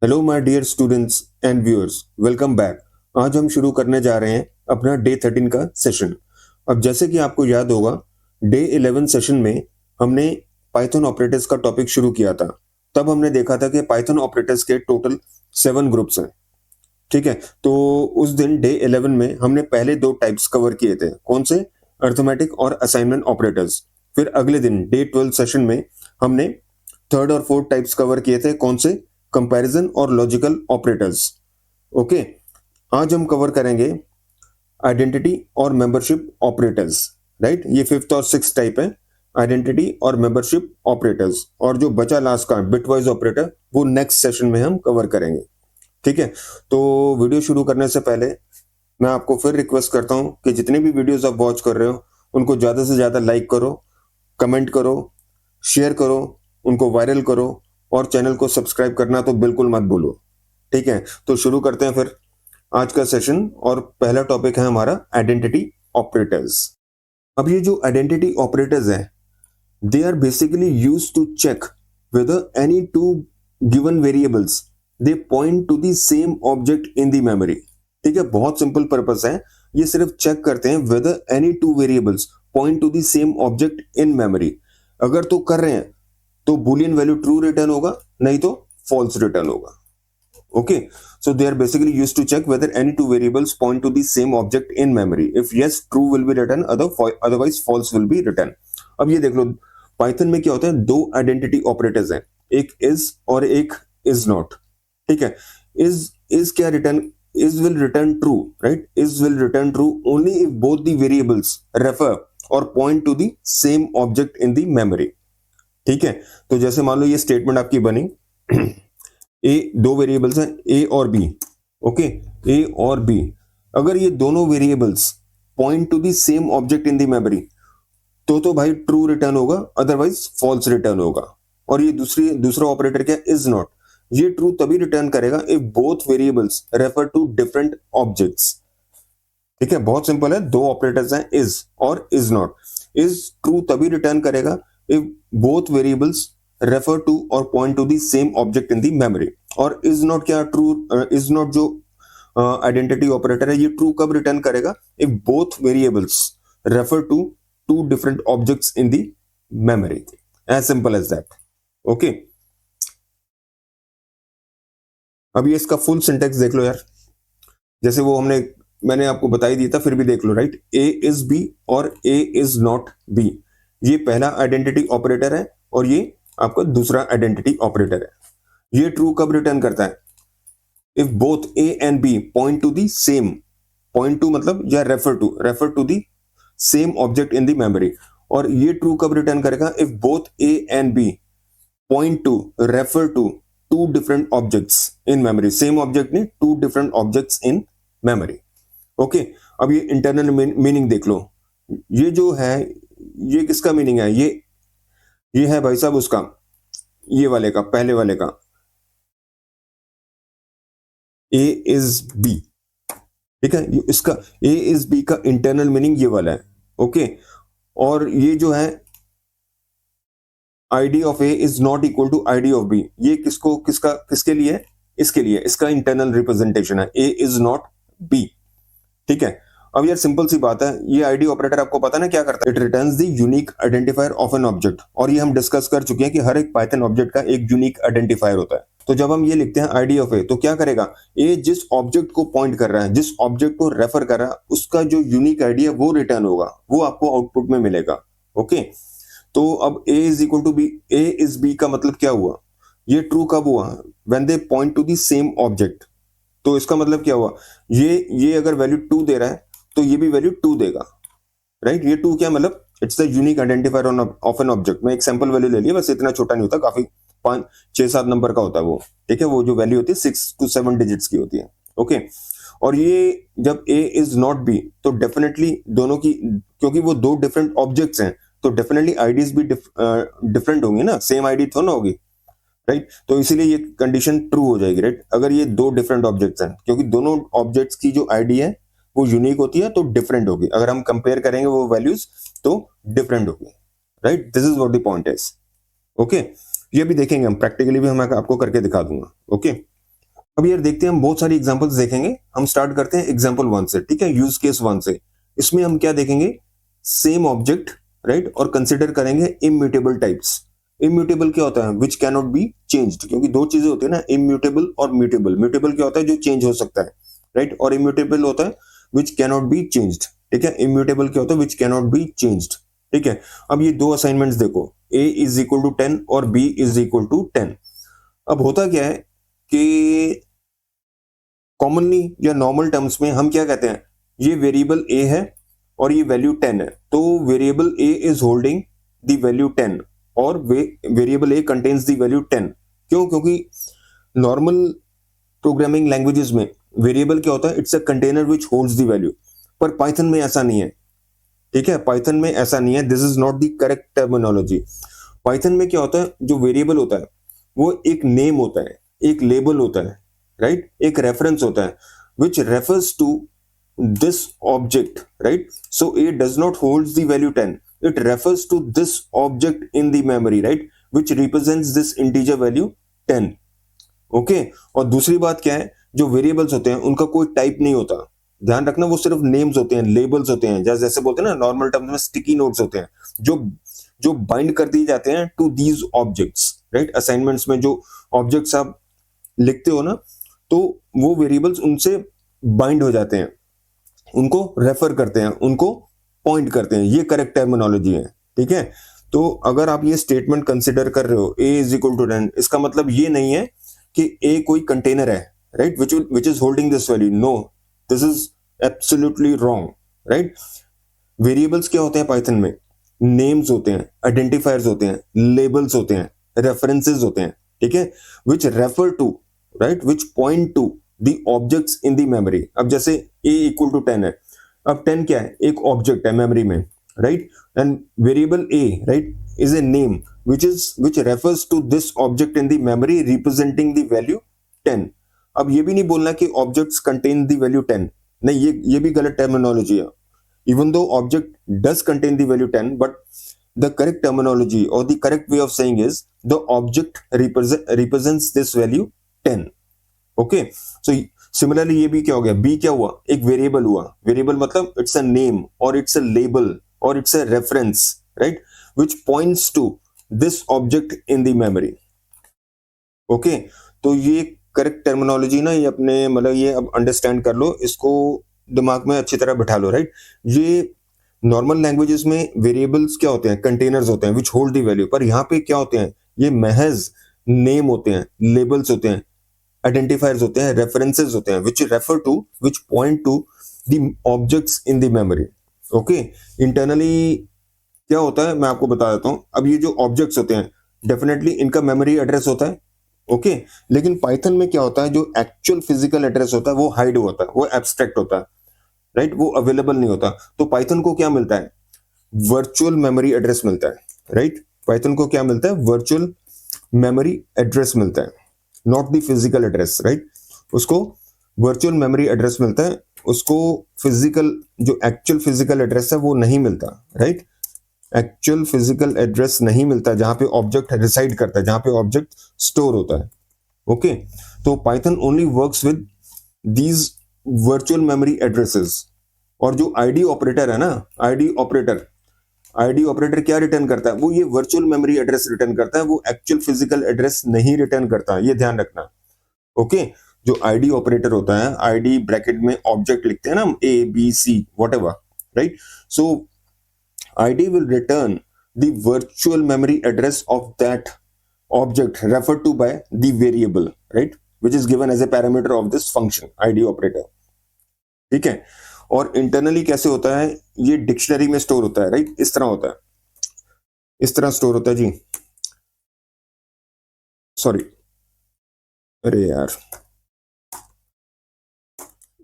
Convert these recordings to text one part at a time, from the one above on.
Hello my dear students and viewers, welcome back. आज हम शुरू करने जा रहे हैं अपना डे 13 का सेशन। अब जैसे कि आपको याद होगा, डे 11 सेशन में हमने पाइथन ऑपरेटर्स का टॉपिक शुरू किया था। तब हमने देखा था कि पाइथन ऑपरेटर्स के टोटल 7 ग्रुप्स हैं। ठीक है, तो उस दिन डे 11 में हमने पहले 2 टाइप्स कवर किए थे। कौन से? अर्थमेटिक और असाइनमेंट ऑपरेटर्स। फिर अगले दिन डे 12 सेशन में हमने थर्ड और फोर्थ टाइप्स कवर किए थे। कौन से? कंपैरिजन और लॉजिकल ऑपरेटर्स। ओके, आज हम कवर करेंगे आइडेंटिटी और मेंबरशिप ऑपरेटर्स। राइट, ये फिफ्थ और सिक्स टाइप है, आइडेंटिटी और मेंबरशिप ऑपरेटर्स। और जो बचा लास्ट का बिटवाइज ऑपरेटर, वो नेक्स्ट सेशन में हम कवर करेंगे। ठीक है, तो वीडियो शुरू करने से पहले मैं आपको फिर रिक्वेस्ट करता हूं कि जितने भी वीडियोस आप वॉच कर रहे हो उनको ज्यादा से ज्यादा लाइक करो, कमेंट करो, शेयर करो, उनको वायरल करो, और चैनल को सब्सक्राइब करना तो बिल्कुल मत भूलो। ठीक है, तो शुरू करते हैं फिर आज का सेशन। और पहला टॉपिक है हमारा आइडेंटिटी ऑपरेटर्स। अब ये जो आइडेंटिटी ऑपरेटर्स हैं, they are basically used to check whether any two given variables they point to the same object in the memory। ठीक है, बहुत सिंपल पर्पस है। ये सिर्फ चेक करते हैं whether any two variables point to the same object in memory। अगर तो कर रहे हैं तो boolean वैल्यू ट्रू रिटर्न होगा, नहीं तो false रिटर्न होगा। Okay, so they are basically used to check whether any two variables point to the same object in memory। If yes, true will be written, otherwise false will be written। अब ये देख लो, Python में क्या होता है, 2 identity operators हैं, एक इज और एक इज नॉट। ठीक है, इज क्या return? Is will return true, right? Is will return true only if both the variables refer और point to the same object in the memory. ठीक है, तो जैसे मान लो ये स्टेटमेंट आपकी बनी ए, 2 वेरिएबल्स हैं ए और बी। ओके, ए और बी, अगर ये दोनों variables point to the same object in the memory तो भाई ट्रू रिटर्न होगा, अदरवाइज फॉल्स रिटर्न होगा। और ये दूसरा ऑपरेटर क्या? Is not. ये ट्रू तभी रिटर्न करेगा if both variables refer to different objects. ठीक है, बहुत सिंपल है, 2 ऑपरेटर्स हैं इज और इज नॉट। इज ट्रू तभी रिटर्न करेगा if both variables refer to और point to the same object in the memory. और इज नॉट क्या? ट्रू इज नॉट जो आइडेंटिटी ऑपरेटर है, ये ट्रू कब रिटर्न करेगा? If both variables refer to two different objects in the memory। as simple as that। okay, अब ये इसका फुल सिंटेक्स देख लो यार, जैसे वो मैंने आपको बता ही दिया था, फिर भी देख लो। राइट, ए इज बी और ए इज नॉट बी, ये पहला आइडेंटिटी ऑपरेटर है और ये आपका दूसरा आइडेंटिटी ऑपरेटर है। ये ट्रू कब रिटर्न करता है? If both A and B point to the same, point to मतलब या refer to the same object in the memory. और ये ट्रू कब रिटर्न करेगा? If both A and B point to, refer to two different objects in memory. Same object नहीं, two different objects in memory. Okay, अब ये internal meaning देख लो। ये जो है, ये किसका मीनिंग है? ये है भाई साहब उसका, ये वाले का, पहले वाले का, ए इज बी। ठीक है, इसका ए इज बी का इंटरनल मीनिंग ये वाला है। ओके, और ये जो है ID of A is not equal to ID of B, ये किसके लिए? इसके लिए, इसका इंटरनल रिप्रेजेंटेशन है, ए इज नॉट बी। ठीक है, अब यार सिंपल सी बात है, ये आईडी ऑपरेटर आपको पता ना क्या करता है? It returns the unique identifier of an object. और ये हम डिस्कस कर चुके हैं कि हर एक पाइथन ऑब्जेक्ट का एक यूनिक आइडेंटिफायर होता है। तो जब हम ये लिखते हैं आईडी ऑफ ए, तो क्या करेगा? ए जिस ऑब्जेक्ट को पॉइंट कर रहा है, जिस ऑब्जेक्ट को रेफर कर रहा है, उसका जो यूनिक आईडी है वो रिटर्न होगा, वो आपको आउटपुट में मिलेगा। ओके, तो अब a is equal to B, A is B का मतलब क्या हुआ? ये ट्रू कब हुआ? When they point to the same object. तो इसका मतलब क्या हुआ? ये अगर वैल्यू 2 दे रहा है तो ये भी वैल्यू 2 देगा। राइट, ये 2 क्या मतलब? It's the unique identifier of an object. मैं एक सैंपल वैल्यू ले लिया, बस इतना छोटा नहीं होता, काफी 5-6-7 नंबर का होता है वो। ठीक है, वो जो वैल्यू होती है 6 to 7 डिजिट्स की होती है। ओके, और ये जब a इज नॉट b, तो डेफिनेटली दोनों की, क्योंकि वो 2 डिफरेंट ऑब्जेक्ट्स हैं, तो डेफिनेटली आईडीज भी डिफरेंट होंगी ना, सेम आईडी तो ना होगी। राइट, तो इसीलिए ये कंडीशन ट्रू हो जाएगी। राइट, अगर ये 2 डिफरेंट ऑब्जेक्ट्स हैं, क्योंकि दोनों ऑब्जेक्ट्स की जो आईडी है वो यूनिक होती है, तो डिफरेंट होगी। अगर हम कंपेयर करेंगे वो वैल्यूज तो डिफरेंट होगी। Right, this is what the point is. Okay, ये भी देखेंगे हम प्रैक्टिकली भी, हम आपको करके दिखा दूंगा। ओके, अब यार देखते हैं, हम बहुत सारी एग्जांपल्स देखेंगे। हम स्टार्ट करते हैं एग्जांपल 1 से, ठीक है, यूज केस 1 से। इसमें हम क्या देखेंगे, सेम ऑब्जेक्ट, राइट, और कंसिडर करेंगे इम्यूटेबल टाइप्स। इम्यूटेबल क्या होता है, which can not be changed, क्योंकि दो चीजें होती है ना, इम्यूटेबल और म्यूटेबल। म्यूटेबल क्या होता है, जो चेंज हो सकता है, राइट, और इम्यूटेबल होता है which can not be changed, ठीक है। इम्यूटेबल क्या होता है, which can not be changed, ठीक है। अब ये दो असाइनमेंट्स देखो, a इज इक्वल टू 10 और b इज इक्वल टू 10। अब होता क्या है कि कॉमनली या नॉर्मल टर्म्स में हम क्या कहते हैं, ये वेरिएबल a है और ये वैल्यू 10 है, तो variable a is holding the value 10 और variable a contains the value 10। क्यों? क्योंकि नॉर्मल प्रोग्रामिंग लैंग्वेजेस में वेरिएबल क्या होता है, it's a container which holds the value. पर पाइथन में ऐसा नहीं है, ठीक है, पाइथन में ऐसा नहीं है। This is not the correct terminology. Python में क्या होता है, जो वेरिएबल होता है वो एक नेम होता है, एक लेबल होता है, राइट, एक रेफरेंस होता है which refers to this object, right. So A does not holds the value 10, it refers to this object in the memory, right, which represents this integer value 10। Okay. और दूसरी बात क्या है, जो वेरिएबल्स होते हैं उनका कोई टाइप नहीं होता, ध्यान रखना, वो सिर्फ नेम्स होते हैं, लेबल्स होते हैं, जैसे बोलते हैं ना नॉर्मल टर्म्स में स्टिकी नोट्स होते हैं, जो जो बाइंड कर दिए जाते हैं to these objects, right. Assignments में जो ऑब्जेक्ट्स आप लिखते हो ना, तो वो वेरिएबल्स उनसे बाइंड हो जाते हैं, उनको रेफर करते हैं, उनको पॉइंट करते हैं। ये करेक्ट टर्मिनोलॉजी है, ठीक है। तो अगर आप ये स्टेटमेंट कंसिडर कर रहे हो a इज इक्वल टू 10, इसका मतलब ये नहीं है कि a कोई कंटेनर है, right, which is holding this value. No, this is absolutely wrong, right. Variables क्या होते हैं पाइथन में, नेम्स होते हैं, आइडेंटिफायर्स होते हैं, लेबल्स होते हैं, रेफरेंसेस होते हैं, ठीक है, which refer to, right, which point to the objects in the memory. अब जैसे a इक्वल टू 10 है, अब 10 क्या है, एक ऑब्जेक्ट है मेमोरी में, right, and variable a, right, is a name which refers to this object in the memory representing the value 10। अब ये भी नहीं बोलना कि objects contain the value 10, नहीं, ये भी गलत टर्मिनोलॉजी है। Even though object does contain the value 10, but the correct terminology or the correct way of saying is the object represents this value 10। Okay. So similarly ये भी क्या हो गया, बी क्या हुआ, एक वेरिएबल हुआ। वेरिएबल मतलब इट्स अ नेम और इट्स अ लेबल और it's a reference, right, which points to this object in the memory. Okay. तो ये करेक्ट टर्मिनोलॉजी ना, ये अपने मतलब ये अब अंडरस्टैंड कर लो, इसको दिमाग में अच्छी तरह बिठा लो, राइट। ये नॉर्मल लैंग्वेजेस में वेरिएबल्स क्या होते हैं, कंटेनर्स होते हैं विच होल्ड द वैल्यू, पर यहाँ पे क्या होते हैं, ये महज नेम होते हैं, लेबल्स होते हैं, आइडेंटिफायर्स होते हैं, रेफरेंसेस होते हैं, which refer to, which point to the objects in the memory. Okay. Internally क्या होता है मैं आपको बता देता हूं। अब ये जो ऑब्जेक्ट्स होते हैं डेफिनेटली इनका मेमोरी एड्रेस होता है, ओके। लेकिन पाइथन में क्या होता है, जो एक्चुअल फिजिकल एड्रेस होता है वो हाइड होता है, वो एब्स्ट्रैक्ट होता है, राइट, वो अवेलेबल नहीं होता। तो पाइथन को क्या मिलता है, वर्चुअल मेमोरी एड्रेस मिलता है, राइट। पाइथन को क्या मिलता है, वर्चुअल मेमोरी एड्रेस मिलता है, not the physical address, right. उसको वर्चुअल मेमोरी एड्रेस मिलता है, उसको फिजिकल, जो एक्चुअल फिजिकल एड्रेस है वो नहीं मिलता, राइट। एक्चुअल फिजिकल एड्रेस नहीं मिलता जहां पे ऑब्जेक्ट रिसाइड करता है, जहां पे ऑब्जेक्ट स्टोर होता है, ओके। तो Python only works with these virtual memory addresses. और जो आईडी ऑपरेटर है ना, आईडी ऑपरेटर क्या रिटर्न करता है, वो ये वर्चुअल मेमोरी एड्रेस रिटर्न करता है, वो एक्चुअल फिजिकल एड्रेस नहीं रिटर्न करता, ये ध्यान रखना, ओके। जो आईडी ऑपरेटर होता है, आईडी ब्रैकेट में ऑब्जेक्ट लिखते हैं ना, A B C whatever, right. So id will return the virtual memory address of that object referred to by the variable, right, which is given as a parameter of this function id operator, ठीक है। और internally कैसे होता है, ये dictionary में store होता है, राइट, इस तरह होता है, इस तरह स्टोर होता है जी, सॉरी, अरे यार,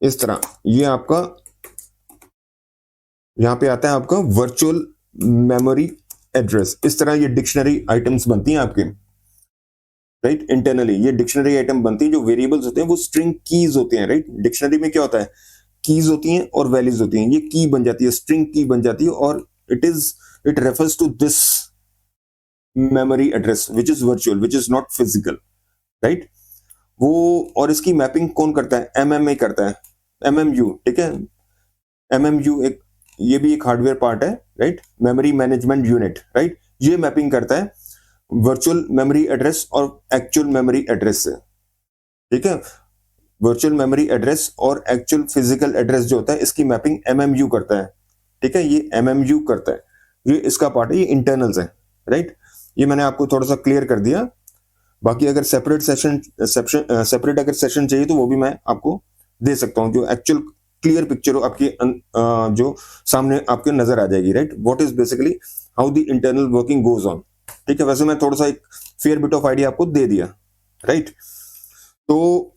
इस तरह ये आपका यहां पे आता है आपका वर्चुअल मेमोरी एड्रेस। इस तरह ये डिक्शनरी आइटम्स बनती हैं आपके, राइट। इंटरनली ये डिक्शनरी आइटम बनती है, जो वेरिएबल्स होते हैं वो स्ट्रिंग कीज होते हैं, राइट। डिक्शनरी में क्या होता है, कीज होती हैं और वैल्यूज होती हैं, ये की बन जाती है, स्ट्रिंग की बन जाती है, और it refers to this memory address which is virtual, which is not physical, right. वो, और इसकी मैपिंग कौन करता है? एमएमए करता है, एमएमयू, ठीक है। एमएमयू एक, ये भी एक हार्डवेयर पार्ट है, right, memory management unit, right. ये मैपिंग करता है वर्चुअल मेमोरी एड्रेस और एक्चुअल मेमोरी एड्रेस से, ठीक है। वर्चुअल मेमोरी एड्रेस और एक्चुअल फिजिकल एड्रेस जो होता है, इसकी मैपिंग एमएमयू करता है, ठीक है। ये एमएमयू करता है, ये इसका पार्ट है, ये इंटरनल्स है, राइट। ये मैंने आपको थोड़ा सा क्लियर कर दिया। बाकी अगर सेपरेट अगर सेशन चाहिए तो वो भी मैं आपको दे सकता हूँ, जो एक्चुअल क्लियर पिक्चर हो आपकी जो सामने आपके नजर आ जाएगी, right. What is basically how the internal working goes on, ठीक है। वैसे मैं थोड़ा सा एक फेयर बिट ऑफ आइडिया आपको दे दिया, राइट। तो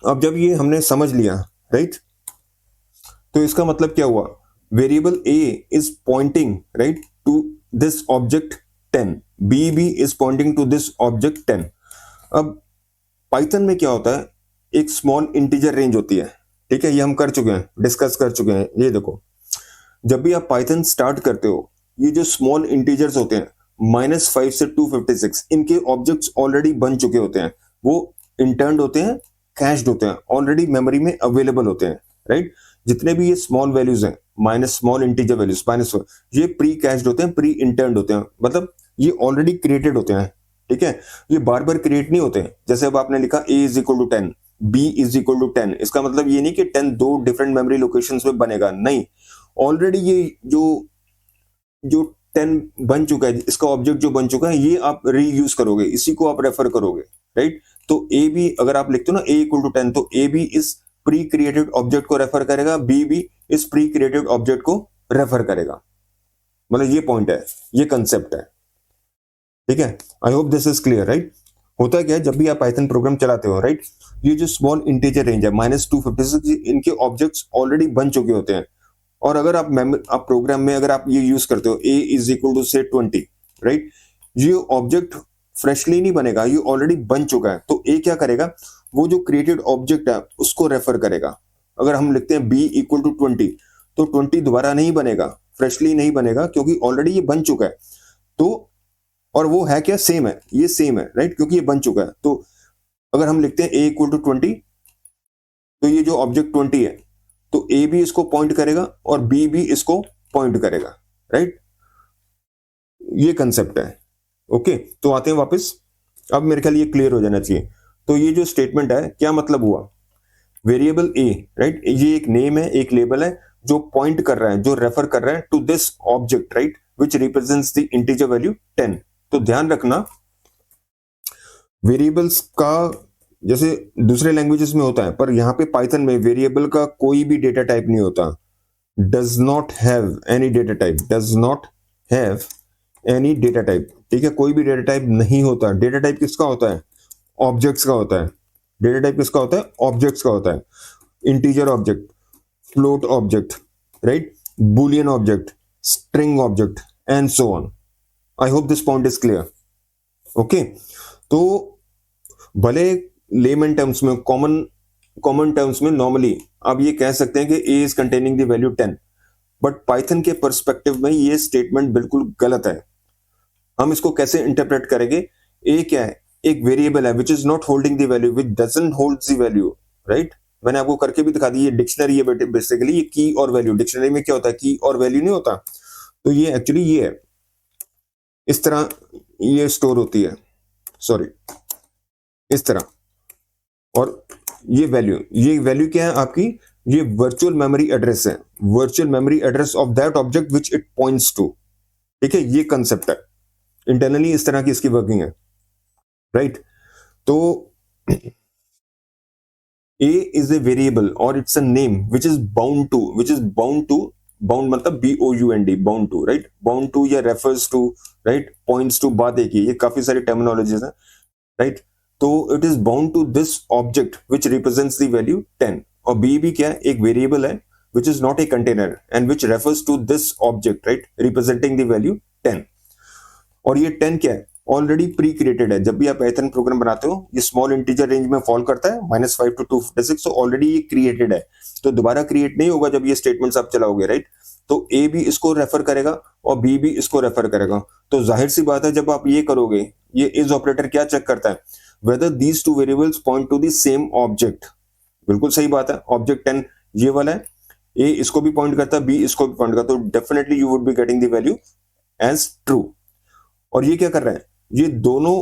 अब जब ये हमने समझ लिया, राइट, तो इसका मतलब क्या हुआ? Variable A is pointing, right, to this object 10, B भी is pointing to this object 10। अब पाइथन में क्या होता है, एक स्मॉल इंटीजर रेंज होती है, ठीक है। ये हम कर चुके हैं, डिस्कस कर चुके हैं। ये देखो, जब भी आप पाइथन स्टार्ट करते हो, ये जो स्मॉल इंटीजर्स होते हैं -5 से 256, इनके ऑब्जेक्ट्स ऑलरेडी बन चुके होते हैं, वो इंटर्न्ड होते हैं, कैश्ड होते हैं, ऑलरेडी मेमोरी में अवेलेबल होते हैं, राइट। जितने भी ये स्मॉल वैल्यूज हैं, माइनस स्मॉल इंटीजर वैल्यूज -4, ये प्री कैश्ड होते हैं, प्री इंटर्न्ड होते हैं, मतलब ये ऑलरेडी क्रिएटेड होते हैं, ठीक है। ये बार बार क्रिएट नहीं होते हैं। जैसे अब आपने लिखा a is equal to 10, b is equal to 10, इसका मतलब ये नहीं कि 10 दो डिफरेंट मेमोरी लोकेशंस में बनेगा, नहीं। ऑलरेडी ये जो जो 10 बन चुका है, इसका ऑब्जेक्ट जो बन चुका है, ये आप रीयूज करोगे, इसी को आप रेफर करोगे, राइट। तो ए भी अगर आप लिखते हो ना a इक्वल टू 10, तो ए भी इस प्री क्रिएटेड ऑब्जेक्ट को रेफर करेगा, बी भी इस प्री क्रिएटेड ऑब्जेक्ट को रेफर करेगा। मतलब ये पॉइंट है, ये कंसेप्ट है, ठीक है। आई hope this is clear, right. होता क्या है, जब भी आप पाइथन प्रोग्राम चलाते हो, राइट, ये जो स्मॉल इंटीजर रेंज है -256, इनके ऑब्जेक्ट्स ऑलरेडी बन चुके होते हैं। और अगर आप प्रोग्राम में अगर आप ये यूज करते हो a इज इक्वल टू से 20, राइट, ये ऑब्जेक्ट फ्रेशली नहीं बनेगा, ये ऑलरेडी बन चुका है। तो a क्या करेगा, वो जो क्रिएटेड ऑब्जेक्ट है उसको रेफर करेगा। अगर हम लिखते हैं b इक्वल टू 20, तो 20 दोबारा नहीं बनेगा, फ्रेशली नहीं बनेगा, क्योंकि ऑलरेडी ये बन चुका है। तो और वो है क्या, सेम है, ये सेम है, राइट, क्योंकि ये बन चुका है। तो अगर हम लिखते हैं a इक्वल टू 20, तो ये जो ऑब्जेक्ट 20 है, तो a भी इसको पॉइंट करेगा और b भी इसको पॉइंट करेगा, राइट। ये कंसेप्ट है, ओके। तो आते हैं वापस, अब मेरे ख्याल ये क्लियर हो जाना चाहिए। तो ये जो स्टेटमेंट है, क्या मतलब हुआ, वेरिएबल a, राइट, ये एक नेम है, एक लेबल है, जो पॉइंट कर रहा है, जो रेफर कर रहा है to this object, right, which represents the integer value 10। तो ध्यान रखना, वेरिएबल्स का जैसे दूसरे लैंग्वेजेस में होता है, पर यहाँ पे पाइथन में वेरिएबल का कोई भी डेटा टाइप नहीं होता। Does not have any data type, does not have any data type, ठीक है। कोई भी डेटा टाइप नहीं होता। डेटा टाइप किसका होता है, ऑब्जेक्ट्स का होता है। डेटा टाइप किसका होता है, ऑब्जेक्ट्स का होता है। Integer object, float object, right, Boolean object, string object, and so on. I hope this point is clear, okay. तो भले लेमन टर्म्स में, कॉमन टर्म्स में नॉर्मली आप ये कह सकते हैं कि a is containing the value 10, but Python के पर्सपेक्टिव में ये स्टेटमेंट बिल्कुल गलत है। हम इसको कैसे इंटरप्रेट करेंगे, a क्या है, एक वेरिएबल है which is not holding the value, which doesn't hold the value, right. मैंने आपको करके भी दिखा दी, ये डिक्शनरी है बेसिकली, ये की और वैल्यू, डिक्शनरी में क्या होता है, की और वैल्यू नहीं होता। तो ये एक्चुअली ये है, इस तरह ये स्टोर होती है, सॉरी, इस तरह। और ये वैल्यू क्या है आपकी, ये वर्चुअल मेमोरी एड्रेस है, virtual memory address of that object which it points to, ठीक है। ये कंसेप्ट है, इंटरनली इस तरह की इसकी वर्किंग है, राइट। तो a is a variable or it's a name which is bound to, bound मतलब BOUND, bound to, right, bound to या refers to, right, points to, बात एक ही, ये काफी सारी टर्मिनोलॉजीज हैं, राइट। तो it is bound to this object which represents the value 10। और b भी क्या है, एक वेरिएबल है which is not a container and which refers to this object, right, representing the value 10। और ये 10 क्या है, ऑलरेडी प्री क्रिएटेड है। जब भी आप पाइथन प्रोग्राम बनाते हो, ये स्मॉल इंटीजर रेंज में फॉल करता है, -5 to 256, तो ऑलरेडी ये क्रिएटेड है, तो दोबारा क्रिएट नहीं होगा जब ये स्टेटमेंट्स आप चलाओगे, राइट। तो a भी इसको रेफर करेगा और b भी इसको रेफर करेगा। तो जाहिर सी बात है, जब आप ये करोगे, ये इज ऑपरेटर क्या चेक करता है, whether these two variables point to the same object. बिल्कुल सही बात है, ऑब्जेक्ट 10 ये वाला है, ए इसको भी पॉइंट करता है, बी इसको भी पॉइंट करता है, तो definitely you would be getting the value as true. और ये क्या कर रहा है, ये दोनों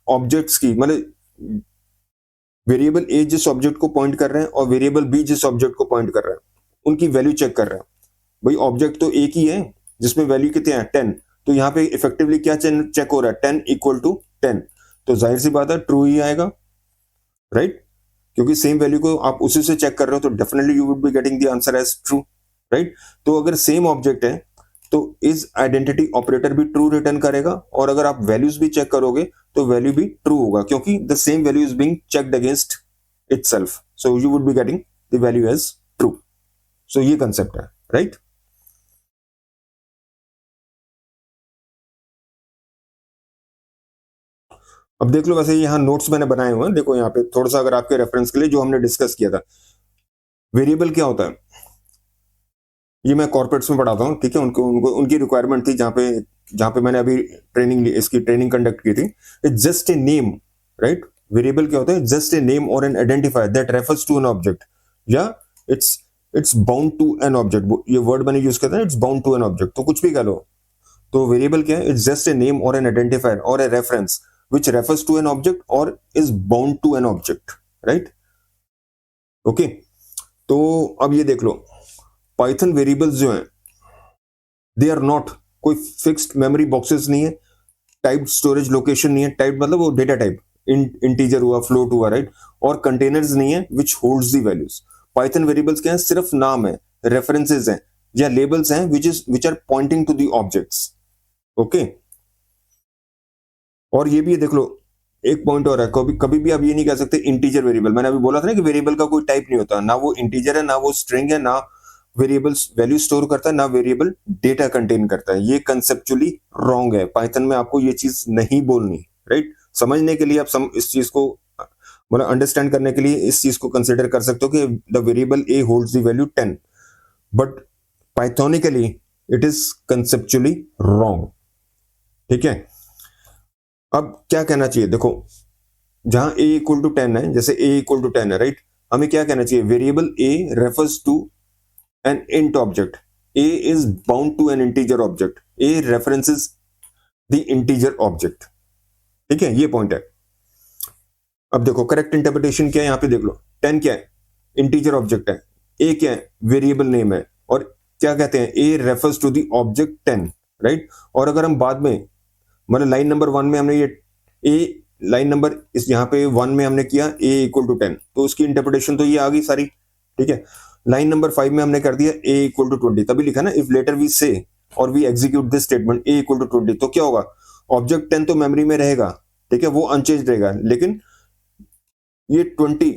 ऑब्जेक्ट्स की मतलब वेरिएबल ए जिस ऑब्जेक्ट को पॉइंट कर रहे हैं और वेरिएबल बी जिस ऑब्जेक्ट को पॉइंट कर रहा है उनकी वैल्यू चेक कर रहा है। भाई ऑब्जेक्ट तो एक ही है जिसमें वैल्यू कितने हैं 10, तो यहाँ पे इफेक्टिवली क्या चेक हो रहा है 10 इक्वल टू 10, तो जाहिर सी बात है ट्रू ही आएगा, राइट? क्योंकि सेम वैल्यू को आप उसी से चेक कर रहे हो तो definitely you would be getting the answer as true, right? तो अगर सेम ऑब्जेक्ट है तो इस आइडेंटिटी ऑपरेटर भी ट्रू रिटर्न करेगा, और अगर आप वैल्यूज भी चेक करोगे तो वैल्यू भी ट्रू होगा क्योंकि the same value is being checked against itself, so you would be getting the value as true. सो ये कंसेप्ट है, राइट? अब देख लो, वैसे यहाँ नोट्स मैंने बनाए हुए हैं, देखो यहाँ पे थोड़ा सा अगर आपके रेफरेंस के लिए जो हमने डिस्कस किया था। वेरिएबल क्या होता है, ये मैं कॉर्पोरेट्स में पढ़ाता हूँ, ठीक है? उनको उनकी रिक्वायरमेंट थी जहाँ पे मैंने अभी इसकी ट्रेनिंग कंडक्ट की थी। It's just a name, right? Variable क्या होता है, जस्ट ए नेम और an identifier that refers to an object, या it's bound to an object. ये वर्ड मैंने यूज करता है, it's bound to an object, तो कुछ भी कह लो। तो वेरिएबल क्या है, इट्स जस्ट ए नेम और एन आइडेंटिफायर और a reference which refers to an object or is bound to an object, right? Okay, तो अब ये देख लो, पाइथन वेरिएबल्स जो हैं दे आर नॉट कोई फिक्स्ड मेमोरी बॉक्सेस नहीं है, टाइप स्टोरेज लोकेशन नहीं है, टाइप मतलब वो डेटा टाइप इंटीजर हुआ, फ्लोट हुआ, राइट? और कंटेनर्स नहीं है विच holds the values. Python variables क्या है, सिर्फ नाम है, रेफरेंसेस हैं या लेबल्स हैं which are pointing to the objects, okay? और ये भी देख लो, एक पॉइंट और है, कभी भी आप ये नहीं कह सकते इंटीजर वेरिएबल। मैंने अभी बोला था ना कि वेरिएबल का कोई टाइप नहीं होता, ना वो इंटीजर है, ना वो स्ट्रिंग है, ना वेरिएबल्स वैल्यू स्टोर करता है, ना वेरिएबल डेटा कंटेन करता है। ये कंसेप्चुअली रॉन्ग है, पाइथन में आपको ये चीज नहीं बोलनी, राइट? समझने के लिए आप इस चीज को मतलब अंडरस्टैंड करने के लिए इस चीज को कंसिडर कर सकते हो कि the variable A holds the value 10, but pythonically it is conceptually wrong, ठीक है? अब क्या कहना चाहिए, देखो जहां a इक्वल टू 10 है, जैसे a इक्वल टू 10 है, राइट? हमें क्या कहना चाहिए, variable a refers to an int object, a is bound to an integer object, a references the integer object, ठीक है? ये पॉइंट है। अब देखो करेक्ट इंटरप्रिटेशन क्या है, यहां पे देख लो, 10 क्या है, इंटीजर ऑब्जेक्ट है, a क्या है, वेरिएबल नेम है, और क्या कहते हैं, a refers to the object 10, right? और अगर हम बाद में मतलब लाइन नंबर 1 में हमने ये ए लाइन नंबर इस यहाँ पे 1 में हमने किया a इक्वल टू 10, तो उसकी इंटरप्रिटेशन तो ये आ गई सारी, ठीक है? लाइन नंबर 5 में हमने कर दिया a इक्वल टू 20, तभी लिखा ना इफ लेटर वी से और we execute this statement a equal to 20, तो क्या होगा, ऑब्जेक्ट 10 तो मेमोरी में रहेगा, ठीक है? वो अनचेंज रहेगा, लेकिन ये 20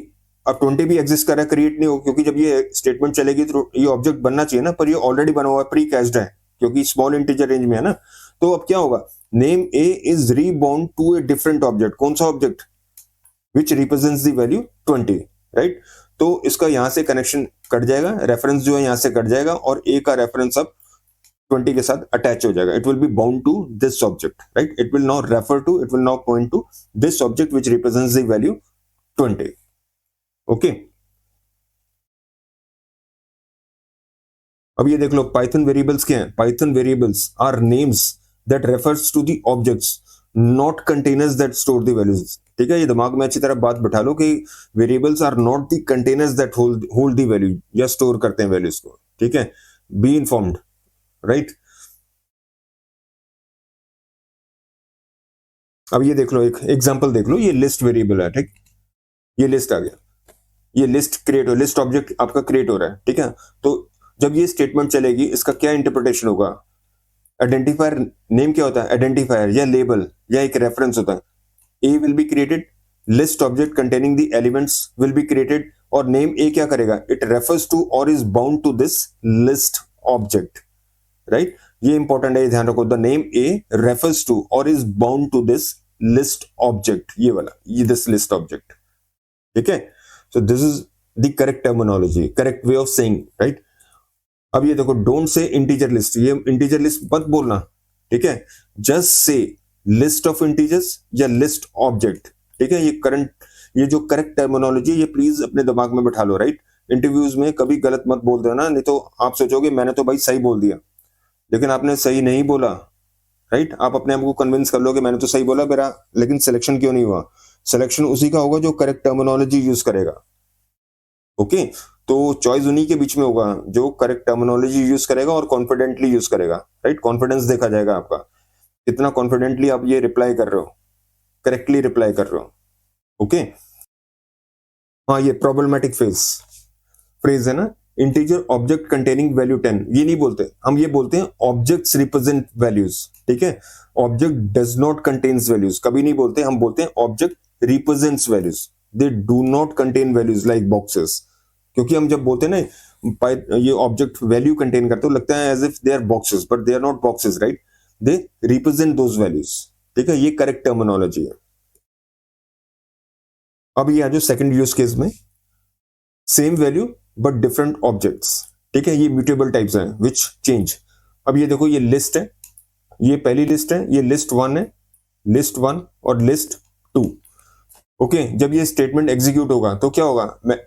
अब 20 भी एग्जिस्ट कर रहा है, क्रिएट नहीं हो, क्योंकि जब ये स्टेटमेंट चलेगी तो ये ऑब्जेक्ट बनना चाहिए ना, पर ये ऑलरेडी बना हुआ है, प्री कैच्ड है, क्योंकि स्मॉल इंटीजर रेंज में है ना। तो अब क्या होगा, name a is rebound to a different object, कौन सा object, which represents the value 20, right? तो इसका यहां से कनेक्शन कट जाएगा, रेफरेंस जो है यहां से कट जाएगा, और a का रेफरेंस अब 20 के साथ अटैच हो जाएगा। It will be bound to this object, right? It will now refer to, it will now point to this object which represents the value 20, okay? अब ये देख लो, पाइथन वेरिएबल्स क्या हैं, Python variables are names that refers to the objects, not containers that store the values, ठीक है? ये दिमाग में अच्छी तरह बात बैठा लो कि variables are not the containers that hold the value, या स्टोर करते हैं वैल्यूज को, ठीक है? Be informed, right? अब ये देख लो, एक एग्जांपल देख लो, ये लिस्ट वेरिएबल है, ठीक? ये लिस्ट आ गया, ये लिस्ट क्रिएट हो, लिस्ट ऑब्जेक्ट आपका क्रिएट हो रहा है, ठीक है? तो जब ये स्टेटमेंट चलेगी, इसका क्या इंटरप्रिटेशन होगा, आइडेंटिफायर नेम क्या होता है, आइडेंटिफायर या लेबल या एक रेफरेंस होता है, A will be created, list object containing the elements will be created, और नेम ए क्या करेगा, इट रेफर्स टू और is bound to this list object, right? ये इंपॉर्टेंट है, ध्यान रखो, the name A refers to और is bound to this list object, ये वाला, ये दिस लिस्ट ऑब्जेक्ट, ठीक है? So this is the correct terminology, correct way of saying, right? अब ये देखो, डोंट से इंटीजर लिस्ट, ये इंटीजर लिस्ट मत बोलना, ठीक है? Just say list of integers या लिस्ट ऑब्जेक्ट, ठीक है, ये जो करेक्ट टर्मिनोलॉजी ये प्लीज अपने दिमाग में बैठा लो, राइट। इंटरव्यूज में कभी गलत मत बोल देना, नहीं तो आप सोचोगे मैंने तो भाई सही बोल दिया, लेकिन आपने सही नहीं बोला, राइट। आप अपने आप को कन्विंस कर लो कि मैंने तो सही बोला मेरा, लेकिन सिलेक्शन क्यों नहीं हुआ। सिलेक्शन उसी का होगा जो करेक्ट टर्मिनोलॉजी यूज करेगा। ओके, तो चॉइस उन्हीं के बीच में होगा जो करेक्ट टर्मिनोलॉजी यूज करेगा और कॉन्फिडेंटली यूज करेगा, राइट। कॉन्फिडेंस देखा जाएगा आपका, कितना कॉन्फिडेंटली आप ये रिप्लाई कर रहे हो, करेक्टली रिप्लाई कर रहे हो। ओके, हाँ, ये प्रॉब्लमेटिक फ्रेज है ना, इंटीजर ऑब्जेक्ट कंटेनिंग वैल्यू 10, ये नहीं बोलते हम, ये बोलते हैं ऑब्जेक्ट्स रिप्रेजेंट वैल्यूज, ठीक है। Object does not contains values कभी नहीं बोलते, हम बोलते हैं object represents values, they do not contain values like boxes. क्योंकि हम जब बोलते हैं ना ये ऑब्जेक्ट वैल्यू कंटेन करते हो, लगता है as if they are boxes, but they are not boxes, right. They represent those values, ठीक है, ये करेक्ट टर्मिनोलॉजी है। अब ये आ जाओ सेकंड यूज केस में, same value but different objects, ठीक है, ये म्यूटेबल टाइप्स हैं विच चेंज। अब ये देखो, ये लिस्ट है, ये पहली लिस्ट है, ये लिस्ट 1 है, लिस्ट 1 और लिस्ट 2। ओके, जब ये स्टेटमेंट एग्जीक्यूट होगा तो क्या होगा,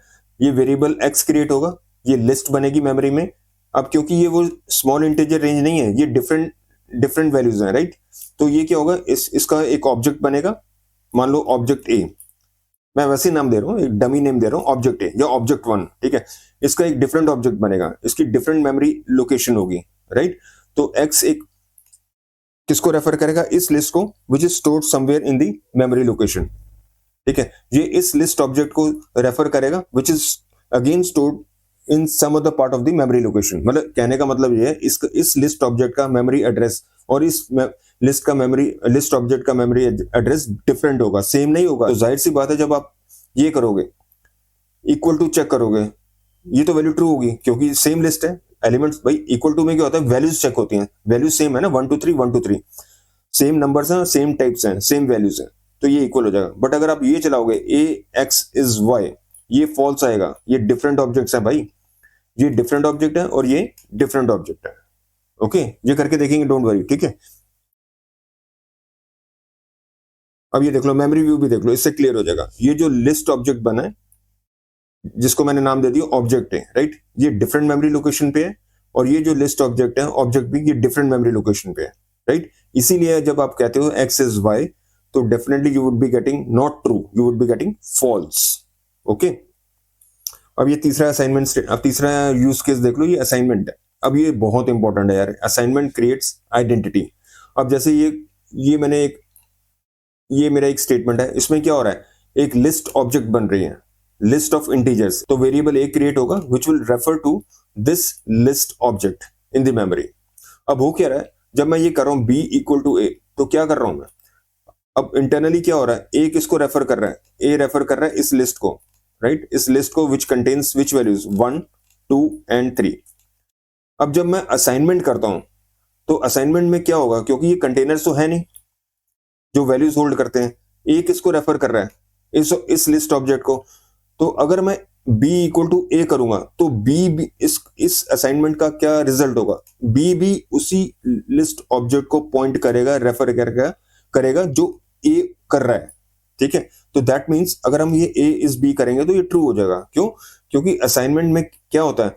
ये वेरिएबल एक्स क्रिएट होगा, ये लिस्ट बनेगी मेमोरी में। अब क्योंकि ये वो स्मॉल इंटीजर रेंज नहीं है, ये डिफरेंट वैल्यूज हैं, राइट। तो ये क्या होगा, इसका एक ऑब्जेक्ट बनेगा, मान लो ऑब्जेक्ट ए, मैं वैसे नाम दे रहा हूँ, एक डमी नेम दे रहा हूँ, ऑब्जेक्ट ए या ऑब्जेक्ट 1, ठीक है। इसका एक डिफरेंट ऑब्जेक्ट बनेगा, इसकी डिफरेंट मेमोरी लोकेशन होगी, राइट। तो एक्स एक किसको रेफर करेगा, इस लिस्ट को, which is stored somewhere in the memory location, ठीक है। ये इस लिस्ट ऑब्जेक्ट को रेफर करेगा which is again stored in some other part of the memory location. मतलब कहने का मतलब ये है, इस लिस्ट ऑब्जेक्ट का मेमोरी एड्रेस और इस लिस्ट ऑब्जेक्ट का मेमोरी एड्रेस डिफरेंट होगा, सेम नहीं होगा। तो जाहिर सी बात है, जब आप ये करोगे, इक्वल टू चेक करोगे, ये तो वैल्यू ट्रू होगी क्योंकि सेम लिस्ट है। एलिमेंट्स भाई इक्वल टू में क्या होता है, वैल्यूज चेक होती हैं, वैल्यूज सेम है ना, 1 2 3 1 2 3 सेम नंबर्स हैं, सेम टाइप्स हैं, सेम वैल्यूज हैं, तो ये इक्वल हो जाएगा। बट अगर आप ये चलाओगे ए एक्स इज वाई, ये फॉल्स आएगा, ये डिफरेंट ऑब्जेक्ट्स हैं भाई, ये डिफरेंट ऑब्जेक्ट है और ये डिफरेंट ऑब्जेक्ट है। ओके, ये करके देखेंगे, डोंट वरी, ठीक है। अब ये देख लो, मेमोरी व्यू भी देख लो, इससे क्लियर हो जाएगा। ये जो लिस्ट ऑब्जेक्ट बना है, जिसको मैंने नाम दे दिया ऑब्जेक्ट है, राइट, ये डिफरेंट मेमोरी लोकेशन पे है, और ये जो लिस्ट ऑब्जेक्ट है, ऑब्जेक्ट भी, ये डिफरेंट मेमोरी लोकेशन पे है, राइट। इसीलिए जब आप कहते हो एक्स इज वाई, तो definitely you would be getting not true, you would be getting false. Okay, अब ये तीसरा असाइनमेंट, अब तीसरा यूज केस देख लो, ये असाइनमेंट है। अब ये बहुत इंपॉर्टेंट है यार, असाइनमेंट क्रिएट्स आइडेंटिटी। अब जैसे ये मेरा एक स्टेटमेंट है, इसमें क्या हो रहा है, एक लिस्ट ऑब्जेक्ट बन रही है, लिस्ट ऑफ इंटीजर्स, तो वेरिएबल ए क्रिएट होगा which will refer to this list object in the memory. अब हो क्या रहा है, जब मैं ये कर रहा हूं बी इक्वल टू ए, तो क्या कर रहा हूं मैं, अब इंटरनली क्या हो रहा है, ए किसको रेफर कर रहा है, ए रेफर कर रहा है इस लिस्ट को, राइट, इस लिस्ट को which contains which values 1 2 and 3। अब जब मैं असाइनमेंट करता हूं, तो असाइनमेंट में क्या होगा, क्योंकि ये कंटेनर्स तो है नहीं जो वैल्यूज होल्ड करते हैं, ए किसको रेफर कर रहा है, इस लिस्ट ऑब्जेक्ट को। तो अगर मैं b इक्वल टू ए करूंगा, तो b इस असाइनमेंट का क्या रिजल्ट होगा, b भी उसी लिस्ट ऑब्जेक्ट को पॉइंट करेगा, रेफर करेगा जो a कर रहा है, ठीक है। तो दैट मींस अगर हम ये a इज b करेंगे तो ये ट्रू हो जाएगा। क्यों, क्योंकि असाइनमेंट में क्या होता है,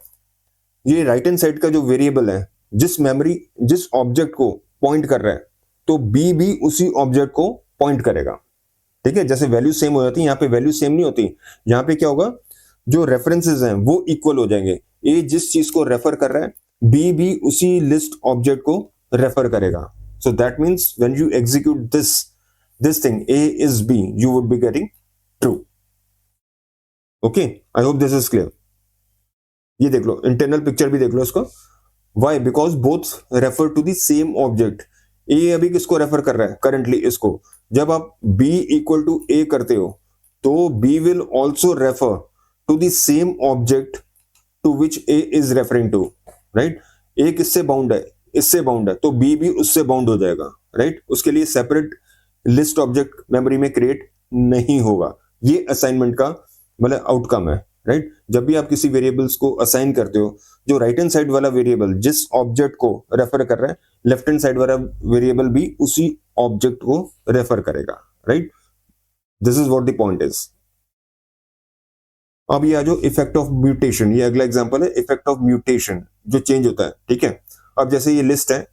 ये राइट हैंड साइड का जो वेरिएबल है, जिस ऑब्जेक्ट को पॉइंट कर रहा है, तो b भी उसी ऑब्जेक्ट को पॉइंट करेगा, ठीक है। जैसे वैल्यू सेम हो जाती है, यहाँ पे वैल्यू सेम नहीं होती, यहाँ पे क्या होगा, जो रेफरेंसेस हैं वो इक्वल हो जाएंगे। ए जिस चीज को रेफर कर रहा है, बी भी उसी लिस्ट ऑब्जेक्ट को रेफर करेगा। So that means when you execute this thing A is B, you would be getting true. Okay, I hope this is clear. ये देख लो, इंटरनल पिक्चर भी देख लो इसको। Why, because both refer to the same object. A अभी किसको refer कर रहा है, करंटली इसको। जब आप b इक्वल टू ए करते हो, तो b will also refer to the same object to which a is referring to, right. a किससे बाउंड है, इससे बाउंड है, तो b भी उससे बाउंड हो जाएगा, राइट। उसके लिए सेपरेट लिस्ट ऑब्जेक्ट मेमोरी में क्रिएट नहीं होगा। ये असाइनमेंट का मतलब आउटकम है, राइट। जब भी आप किसी वेरिएबल्स को असाइन करते हो, जो राइट हैंड साइड वाला वेरिएबल जिस ऑब्जेक्ट को रेफर कर रहा है, लेफ्ट हैंड साइड वाला वेरिएबल भी उसी ऑब्जेक्ट को रेफर करेगा, right. This is what the point is. अब ये आ जाओ इफेक्ट ऑफ म्यूटेशन, ये अगला एग्जांपल है इफेक्ट ऑफ म्यूटेशन, जो चेंज होता है, ठीक है। अब जैसे ये लिस्ट है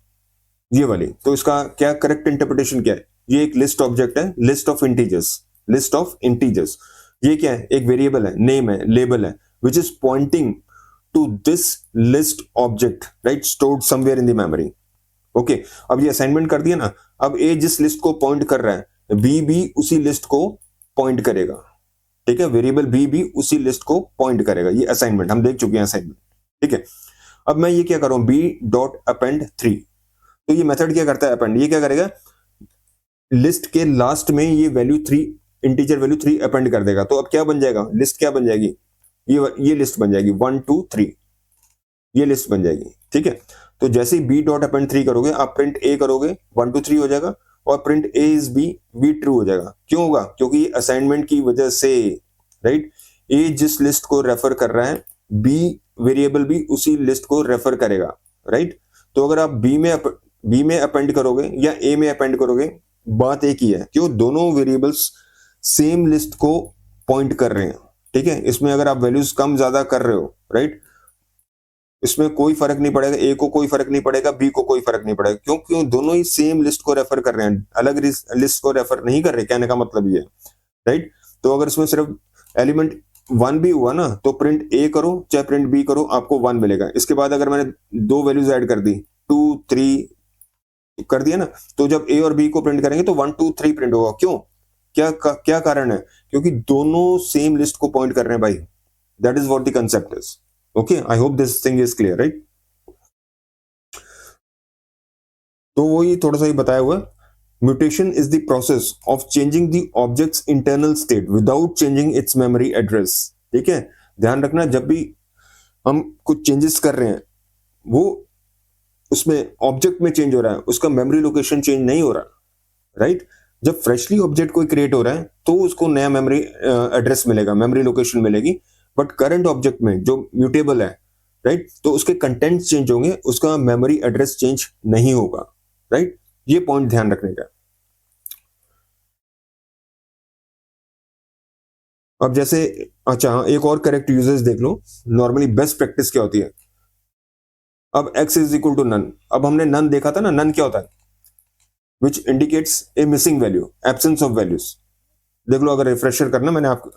ये वाली, तो इसका क्या करेक्ट इंटरप्रिटेशन क्या है? ये एक लिस्ट ऑब्जेक्ट है, list of integers, list of integers. ये क्या है? एक वेरिएबल है, नेम है, लेबल है, which is pointing to this list object, right, stored somewhere in the memory. Okay, अब ये असाइनमेंट कर दिया ना। अब ए जिस लिस्ट को पॉइंट कर रहा है, बी भी उसी लिस्ट को पॉइंट करेगा, ठीक है। वेरिएबल बी भी उसी लिस्ट को पॉइंट करेगा। ये असाइनमेंट हम देख चुके हैं असाइनमेंट, ठीक है। अब मैं ये क्या कर रहा हूं, बी डॉट अपेंड 3। तो ये मेथड क्या करता है अपेंड, ये क्या करेगा, लिस्ट के लास्ट में ये वैल्यू 3, इंटीजर वैल्यू 3 अपेंड कर देगा। तो अब क्या बन जाएगा, लिस्ट क्या बन जाएगी, ये लिस्ट बन जाएगी 1 2 3, ये लिस्ट बन जाएगी, ठीक है। तो जैसे ही बी डॉट अपेंड 3 करोगे, आप प्रिंट ए करोगे, 1 2 3 हो जाएगा, और print a is b, b true हो जाएगा। क्यों होगा? क्योंकि असाइनमेंट की वजह से, राइट, ए जिस लिस्ट को रेफर कर रहा है, बी वेरिएबल भी उसी लिस्ट को रेफर करेगा, राइट। तो अगर आप बी में अपेंड करोगे या ए में अपेंड करोगे, बात एक ही है, क्यों, दोनों वेरिएबल्स सेम लिस्ट को पॉइंट कर रहे हैं, ठीक है। इसमें अगर आप वैल्यूज कम ज्यादा कर रहे हो, राइट, इसमें कोई फर्क नहीं पड़ेगा, ए को कोई फर्क नहीं पड़ेगा, बी को कोई फर्क नहीं पड़ेगा। क्यों? क्यों दोनों ही सेम लिस्ट को रेफर कर रहे हैं, अलग लिस्ट को रेफर नहीं कर रहे। कहने का मतलब ये, राइट। तो अगर इसमें सिर्फ एलिमेंट 1 भी हुआ ना, तो प्रिंट ए करो चाहे प्रिंट बी करो, आपको 1 मिलेगा। इसके बाद अगर मैंने 2 वैल्यूज ऐड कर दी, 2 3 कर दिया ना, तो जब ए और बी को प्रिंट करेंगे तो 1 2 3 प्रिंट होगा। क्यों? क्या कारण है? क्योंकि दोनों सेम लिस्ट को पॉइंट कर रहे हैं भाई। That is what the concept is. Okay, I hope this thing is clear, right. तो वही थोड़ा सा ही बताया हुआ, mutation is the process of changing the objects internal state without changing it's memory address, ठीक है। ध्यान रखना, जब भी हम कुछ चेंजेस कर रहे हैं, वो उसमें ऑब्जेक्ट में चेंज हो रहा है, उसका मेमोरी लोकेशन चेंज नहीं हो रहा, राइट। जब फ्रेशली ऑब्जेक्ट कोई क्रिएट हो रहा है तो उसको नया मेमोरी एड्रेस मिलेगा, मेमोरी लोकेशन मिलेगी। बट करंट ऑब्जेक्ट में जो म्यूटेबल है, राइट, तो उसके कंटेंट्स चेंज होंगे, उसका मेमोरी एड्रेस चेंज नहीं होगा, राइट। ये पॉइंट ध्यान रखने का। अब जैसे, अच्छा, एक और करेक्ट यूजेस देख लो। नॉर्मली बेस्ट प्रैक्टिस क्या होती है? अब x is equal to none. अब हमने नन देखा था ना, नन क्या होता है? Which indicates a missing value, absence of values. देख लो, अगर रिफ्रेशर करना, मैंने आपको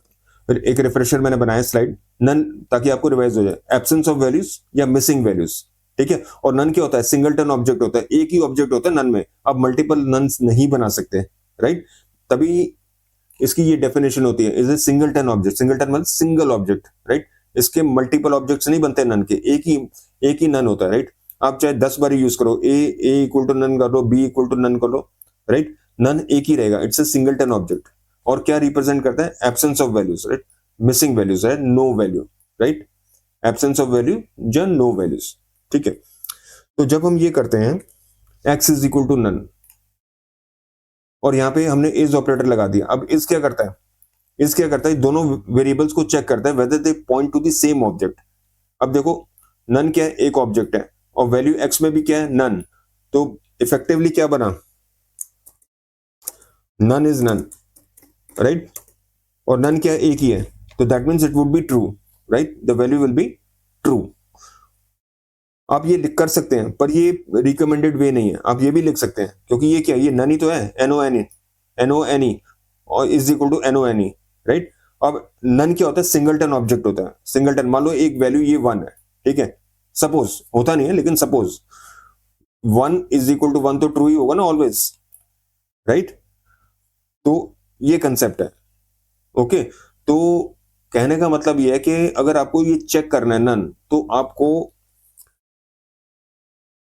एक रिफ्रेशर मैंने बनाया स्लाइड, नन, ताकि आपको रिवाइज हो जाए, एब्सेंस ऑफ वैल्यूज या मिसिंग वैल्यूज, ठीक है। और नन क्या होता है? सिंगलटन ऑब्जेक्ट होता है, एक ही ऑब्जेक्ट होता है नन में, आप मल्टीपल नन्स नहीं बना सकते, राइट। तभी इसकी ये डेफिनेशन होती है, is a singleton object. Singleton मतलब सिंगल ऑब्जेक्ट, राइट। इसके मल्टीपल ऑब्जेक्ट्स नहीं बनते नन के, एक ही नन होता है, राइट। आप चाहे 10 बार यूज करो, ए इक्वल टू नन कर लो, बी इक्वल टू नन कर लो, राइट, नन एक ही रहेगा। It's a singleton object. और क्या रिप्रेजेंट करता है? Absence of values, right, missing values है, no value, right, absence of value या नो वैल्यूज, ठीक है। तो जब हम ये करते हैं x is equal to none, और यहां पे हमने इज ऑपरेटर लगा दिया। अब इज क्या करता है? इज क्या करता है? दोनों वेरिएबल्स को चेक करता है whether they point to the same object. अब देखो, नन क्या है? एक ऑब्जेक्ट है, और वैल्यू x में भी क्या है? नन। तो इफेक्टिवली क्या बना? None is none, right. और नन क्या है? एक ही है, तो that means it would be true, right, the value will be true. आप ये लिख कर सकते हैं, पर ये रिकमेंडेड वे नहीं है। आप ये भी लिख सकते हैं, क्योंकि ये क्या है? ये नन ही तो है, NONE और इज इक्वल टू NONE, राइट। अब नन क्या होता है? सिंगलटन ऑब्जेक्ट होता है। सिंगलटन, मान लो एक वैल्यू ये 1 है, ठीक है, सपोज, होता नहीं है लेकिन सपोज 1 इज इक्वल टू 1 तो ट्रू ही होगा ना ऑलवेज, राइट। तो ये कंसेप्ट है, ओके। तो कहने का मतलब ये है कि अगर आपको ये चेक करना है नन, तो आपको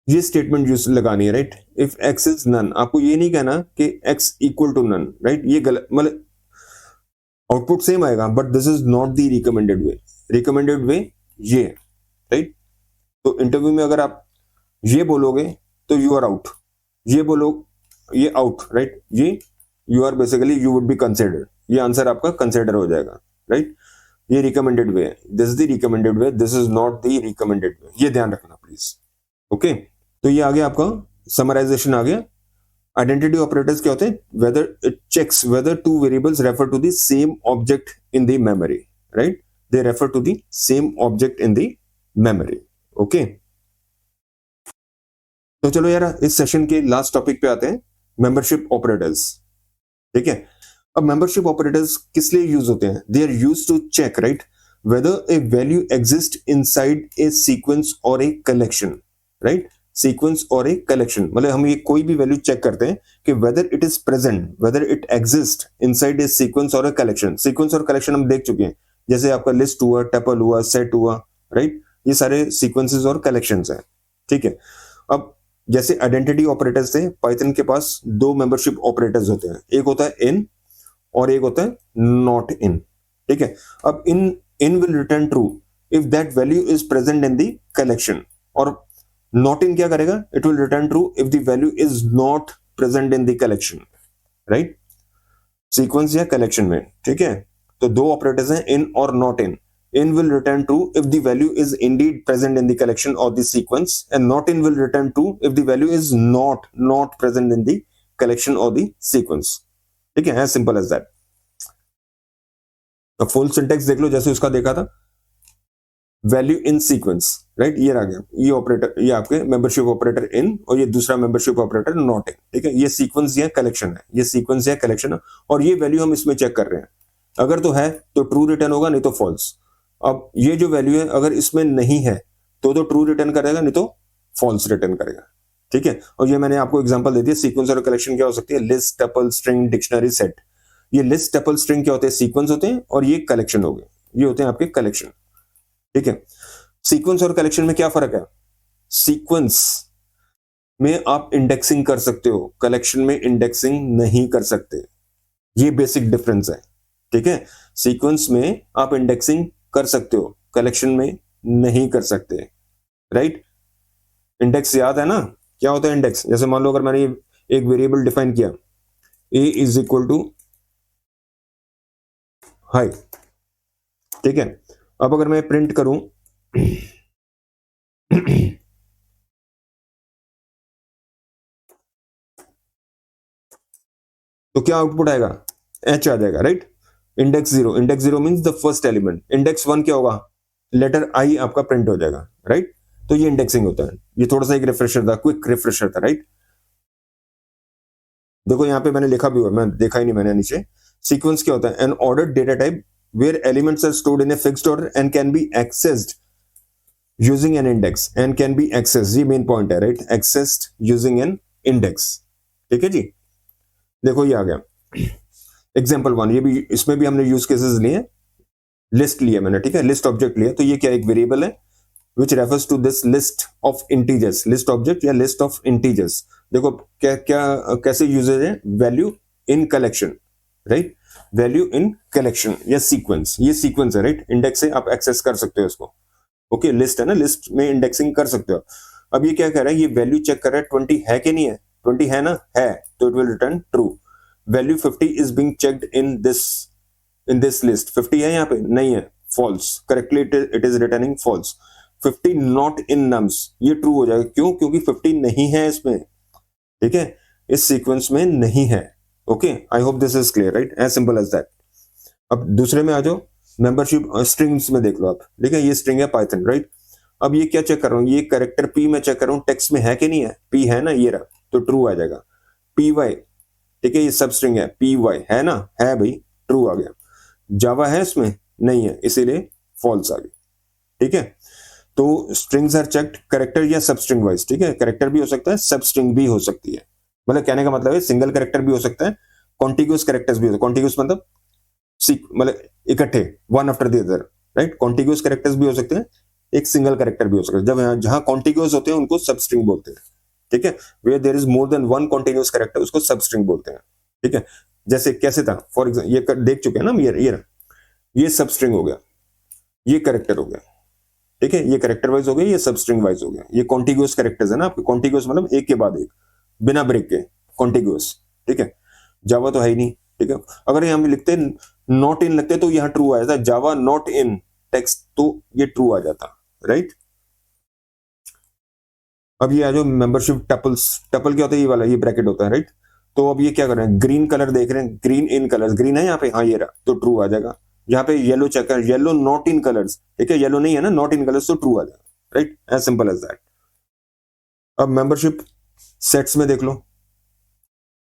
ये स्टेटमेंट यूज लगानी है, right. If x is none, आपको ये नहीं कहना कि x equal to none, right. ये गलत, मतलब आउटपुट सेम आएगा, but this is not the recommended way. Recommended way ये, राइट। तो इंटरव्यू में अगर आप ये बोलोगे तो यू आर आउट, ये बोलो ये आउट, राइट, ये you are basically you would be considered, ये आंसर आपका कंसिडर हो जाएगा, राइट। ये रिकमेंडेड वे है, this is the recommended way, this is not the recommended way, ये ध्यान रखना प्लीज, ओके। तो ये आ गया आपका समराइजेशन आ गया। आइडेंटिटी ऑपरेटर्स क्या होते हैं? Whether it checks whether two variables refer to the same object in the memory, right? They refer to the same object in the memory. Okay, तो चलो यार इस सेशन के लास्ट टॉपिक पे आते हैं, मेंबरशिप ऑपरेटर्स। ठीक है, अब मेंबरशिप ऑपरेटर्स किस लिए यूज होते हैं? They are use to check, right, whether a value exist inside a sequence और ए कलेक्शन, राइट? सीक्वेंस और ए कलेक्शन, मतलब हम ये कोई भी वैल्यू चेक करते हैं कि whether it is present, whether it exist inside a sequence और ए कलेक्शन। सीक्वेंस और कलेक्शन हम देख चुके हैं, जैसे आपका लिस्ट हुआ, टपल हुआ, सेट हुआ, राइट? ये सारे सीक्वेंसेस और कलेक्शंस हैं। ठीक है, अब जैसे आइडेंटिटी ऑपरेटर्स थे, पाइथन के पास दो मेंबरशिप ऑपरेटर्स होते हैं, एक होता है इन और एक होता है नॉट इन। ठीक है, अब in will return true if that value is present in the collection, और नॉट इन क्या करेगा? It will return true if the value is not present in the collection, right? Sequence या collection में। ठीक है, तो दो ऑपरेटर्स हैं, इन और not in. In will return true if the value is indeed present in the collection or the sequence, and not in will return true if the value is not present in the collection or the sequence. ठीक है, as simple as that. अब full syntax देख लो, जैसे उसका देखा था, value in sequence, right? ये आ गया, ये ऑपरेटर, ये आपके मेंबरशिप ऑपरेटर इन, और ये दूसरा मेंबरशिप ऑपरेटर नॉट इन। ठीक है, ये सीक्वेंस या कलेक्शन है, ये सीक्वेंस या कलेक्शन है, और ये वैल्यू हम इसमें चेक कर रहे हैं। अगर तो है तो ट्रू रिटर्न होगा, नहीं तो फॉल्स। अब ये जो वैल्यू है अगर इसमें नहीं है तो ट्रू रिटर्न करेगा, नहीं तो फॉल्स रिटर्न करेगा। ठीक है, और ये मैंने आपको एग्जांपल दे दिया। सीक्वेंस और कलेक्शन क्या हो सकती है? List, tuple, string, dictionary, set. ये लिस्ट, टपल, स्ट्रिंग क्या होते हैं? सीक्वेंस होते हैं, और ये कलेक्शन हो गए, ये होते हैं आपके कलेक्शन। ठीक है, सीक्वेंस और कलेक्शन में क्या फर्क है? सीक्वेंस में आप इंडेक्सिंग कर सकते हो, कलेक्शन में इंडेक्सिंग नहीं कर सकते। ये बेसिक डिफरेंस है। ठीक है, सीक्वेंस में आप इंडेक्सिंग कर सकते हो, कलेक्शन में नहीं कर सकते, राइट? इंडेक्स याद है ना, क्या होता है इंडेक्स? जैसे मान लो अगर मैंने एक वेरिएबल डिफाइन किया, a is equal to hi. ठीक है, अब अगर मैं प्रिंट करूं तो क्या आउटपुट आएगा? h आ जाएगा, right? Index zero means the first element. Index one क्या होगा? लेटर आई आपका प्रिंट हो जाएगा, राइट? तो ये इंडेक्सिंग होता है। ये थोड़ा सा एक रिफ्रेशर था, क्विक रिफ्रेशर था, राइट? देखो यहाँ पे मैंने लिखा भी हुआ, मैं देखा ही नहीं मैंने नीचे। सीक्वेंस क्या होता है? An ordered data type where elements are stored in a fixed order and can be accessed using an index. And can be accessed, ये मेन पॉइंट है, right? Accessed using an index. ठीक है जी, देखो ये आ गया एग्जाम्पल वन। ये भी, इसमें भी हमने यूज केसेस लिए, लिस्ट लिया मैंने। ठीक है, लिस्ट ऑब्जेक्ट लिया, तो ये क्या एक वेरिएबल है which refers to this list of integers, list object या list of integers। देखो क्या क्या कैसे यूजेज है? Value in collection, right? Value in collection या सीक्वेंस, ये सीक्वेंस है, राइट? इंडेक्स से आप एक्सेस कर सकते हो इसको। ओके, लिस्ट है ना, लिस्ट में इंडेक्सिंग कर सकते हो। अब ये क्या कर रहा है? ये वैल्यू चेक कर रहा है 20 है कि नहीं है। 20 है ना, है, तो it will return true. Value 50 is being checked in this list. 50 है यहाँ पे, नहीं है, false. Correctly it is returning false. 50 not in nums, ये ट्रू हो जाएगा। क्यों? क्योंकि 50 नहीं है इसमें। ठीक है, इस सीक्वेंस में नहीं है। Okay, I hope this is clear, right? As simple as that. अब दूसरे में आ जाओ, मेंबरशिप स्ट्रिंग्स में देख लो आप। ठीक है, ये स्ट्रिंग है पाइथन, राइट? अब ये क्या चेक कर रहा हूँ? ये कैरेक्टर पी में चेक कर रहा हूँ, टेक्स्ट में है कि नहीं है। पी है ना, ये रहा, तो ट्रू आ जाएगा। पी वाई, ठीक है, ये सब स्ट्रिंग है, पी वाई है ना, है भाई, ट्रू आ गया। जावा है इसमें, नहीं है, इसीलिए फॉल्स आ गई। ठीक है, तो स्ट्रिंग्स आर चेक्ड कैरेक्टर या सब स्ट्रिंग वाइज। ठीक है, कैरेक्टर भी हो सकता है, सब स्ट्रिंग भी हो सकती है। मतलब कहने का मतलब है सिंगल कैरेक्टर भी हो सकता है, कॉन्टिग्यूअस कैरेक्टर्स भी हो सकते हैं। कॉन्टिग्यूअस मतलब इकट्ठे, one after the other, right? Contiguous characters भी हो सकते हैं, एक सिंगल कैरेक्टर भी हो सकता है। जब जहां कॉन्टिग्यूअस होते हैं उनको सब स्ट्रिंग बोलते हैं। ठीक है, where there is more than one continuous character, उसको सब स्ट्रिंग बोलते हैं। ठीक है, जैसे कैसे था, फॉर एग्जाम्पल ये देख चुके हैं ना, ये सब स्ट्रिंग हो गया, ये कैरेक्टर हो गया। ठीक है, ये कैरेक्टर वाइज हो गया, ये सब स्ट्रिंग वाइज हो गया। ये कॉन्टिग्यूअस कैरेक्टर्स है ना आपके। कॉन्टिग्यूअस मतलब एक के बाद एक, बिना ब्रेक के, कॉन्टिग्यूअस। ठीक है, जावा तो है ही नहीं। ठीक है, अगर यहाँ पे लिखते नॉट इन लगते तो यहाँ ट्रू आ जाता, जावा नॉट इन टेक्स्ट, तो ये ट्रू आ जाता, राइट? अब ये आ जाओ मेंबरशिप टपल्स। टपल क्या होता है? ये वाला, ये ब्रैकेट होता है, राइट? तो अब ये क्या कर रहे हैं, ग्रीन कलर देख रहे हैं, ग्रीन इन कलर्स, ग्रीन है यहाँ पे, हाँ ये रहा, तो ट्रू आ जाएगा। यहाँ पे येलो चेक कर, येलो नॉट इन कलर्स, ठीक है, येलो नहीं है ना, नॉट इन कलर्स, तो ट्रू आ जाएगा, right, as simple as that. अब मेंबरशिप सेट्स में देख लो,